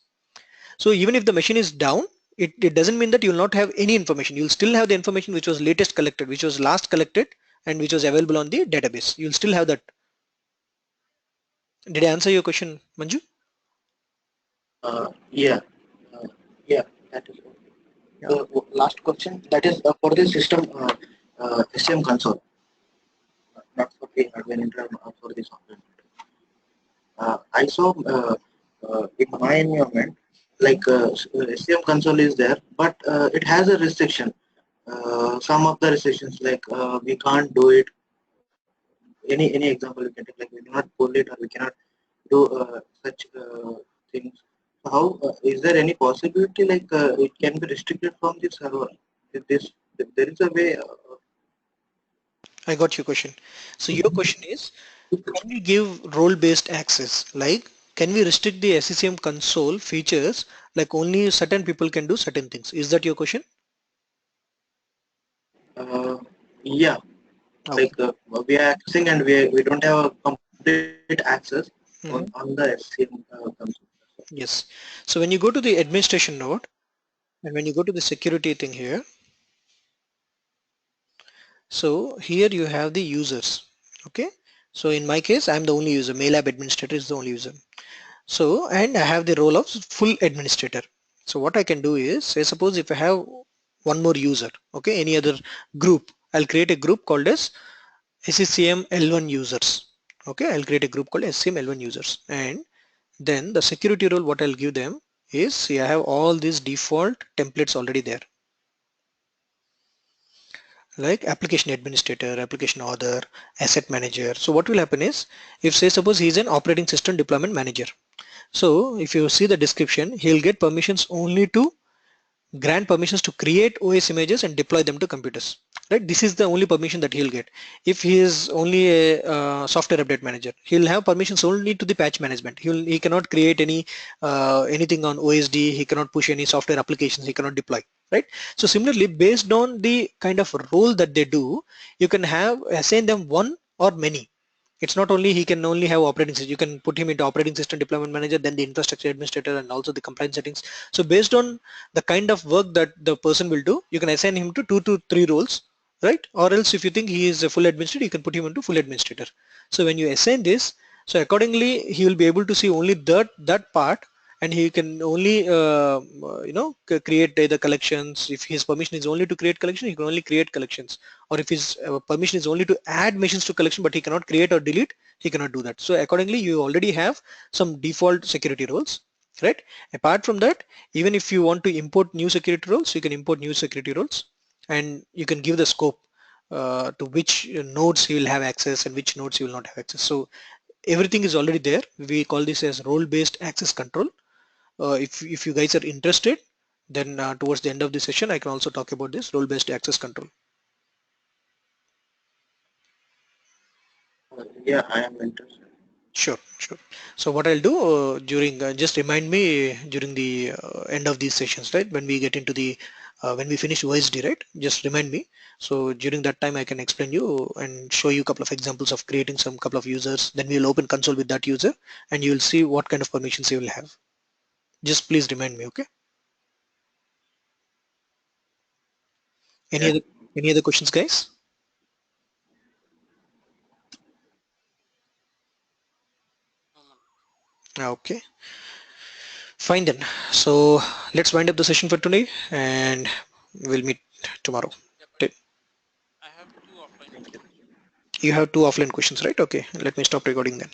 So even if the machine is down, it doesn't mean that you will not have any information. You will still have the information which was latest collected, which was last collected, and which was available on the database. You will still have that. Did I answer your question, Manju? Yeah, uh, yeah, that is okay. Yeah. The last question that is for the system SCM console, not for the hardware inventory, for the software inventory. I saw in my environment like SCM console is there, but it has a restriction. Some of the restrictions like we can't do it. Any example you can take, like we cannot pull it or we cannot do such things. So how is there any possibility like it can be restricted from the server? If this if there is a way. I got your question. So your question is, can we give role-based access? Like, can we restrict the SCCM console features like only certain people can do certain things? Is that your question? Yeah, Okay. like we are accessing and we don't have a complete access on Mhm. the SCM console. Yes. So when you go to the administration node and when you go to the security thing here, so here you have the users. Okay. So in my case, I'm the only user. Mail app administrator is the only user. So, and I have the role of full administrator. So what I can do is, say suppose if I have one more user, okay, any other group, I'll create a group called as SCCM L1 users. Okay, I'll create a group called SCCM L1 users, and then the security role what I'll give them is, see I have all these default templates already there, like application administrator, application author, asset manager. So what will happen is, if say suppose he's an operating system deployment manager, so if you see the description, he'll get permissions only to grant permissions to create OS images and deploy them to computers. Right? This is the only permission that he'll get. If he is only a software update manager, he'll have permissions only to the patch management. He cannot create any anything on OSD. He cannot push any software applications. He cannot deploy. Right? So similarly, based on the kind of role that they do, you can have assign them one or many. It's not only he can only have operating system. You can put him into operating system deployment manager, then the infrastructure administrator, and also the compliance settings. So based on the kind of work that the person will do, you can assign him to 2 to 3 roles, right? Or else if you think he is a full administrator, you can put him into full administrator. So when you assign this, so accordingly he will be able to see only that part, and he can only create the collections. If his permission is only to create collection, he can only create collections. Or if his permission is only to add machines to collection, but he cannot create or delete, he cannot do that. So accordingly, you already have some default security roles, right? Apart from that, even if you want to import new security roles, you can import new security roles, and you can give the scope to which nodes he will have access and which nodes he will not have access. So everything is already there. We call this as role-based access control. If you guys are interested, then towards the end of the session, I can also talk about this role-based access control. Yeah, I am interested. Sure, sure. So what I'll do during, just remind me during the end of these sessions, right? When we get into the, when we finish OSD, right? Just remind me. So during that time, I can explain you and show you a couple of examples of creating some couple of users. Then we'll open console with that user, and you will see what kind of permissions you will have. Just please remind me, okay? Any Yeah. other any other questions, guys? Okay, fine then. So let's wind up the session for today, and we'll meet tomorrow. Yeah, but Ta- I have two offline questions. You have 2 offline questions, right? Okay, let me stop recording then.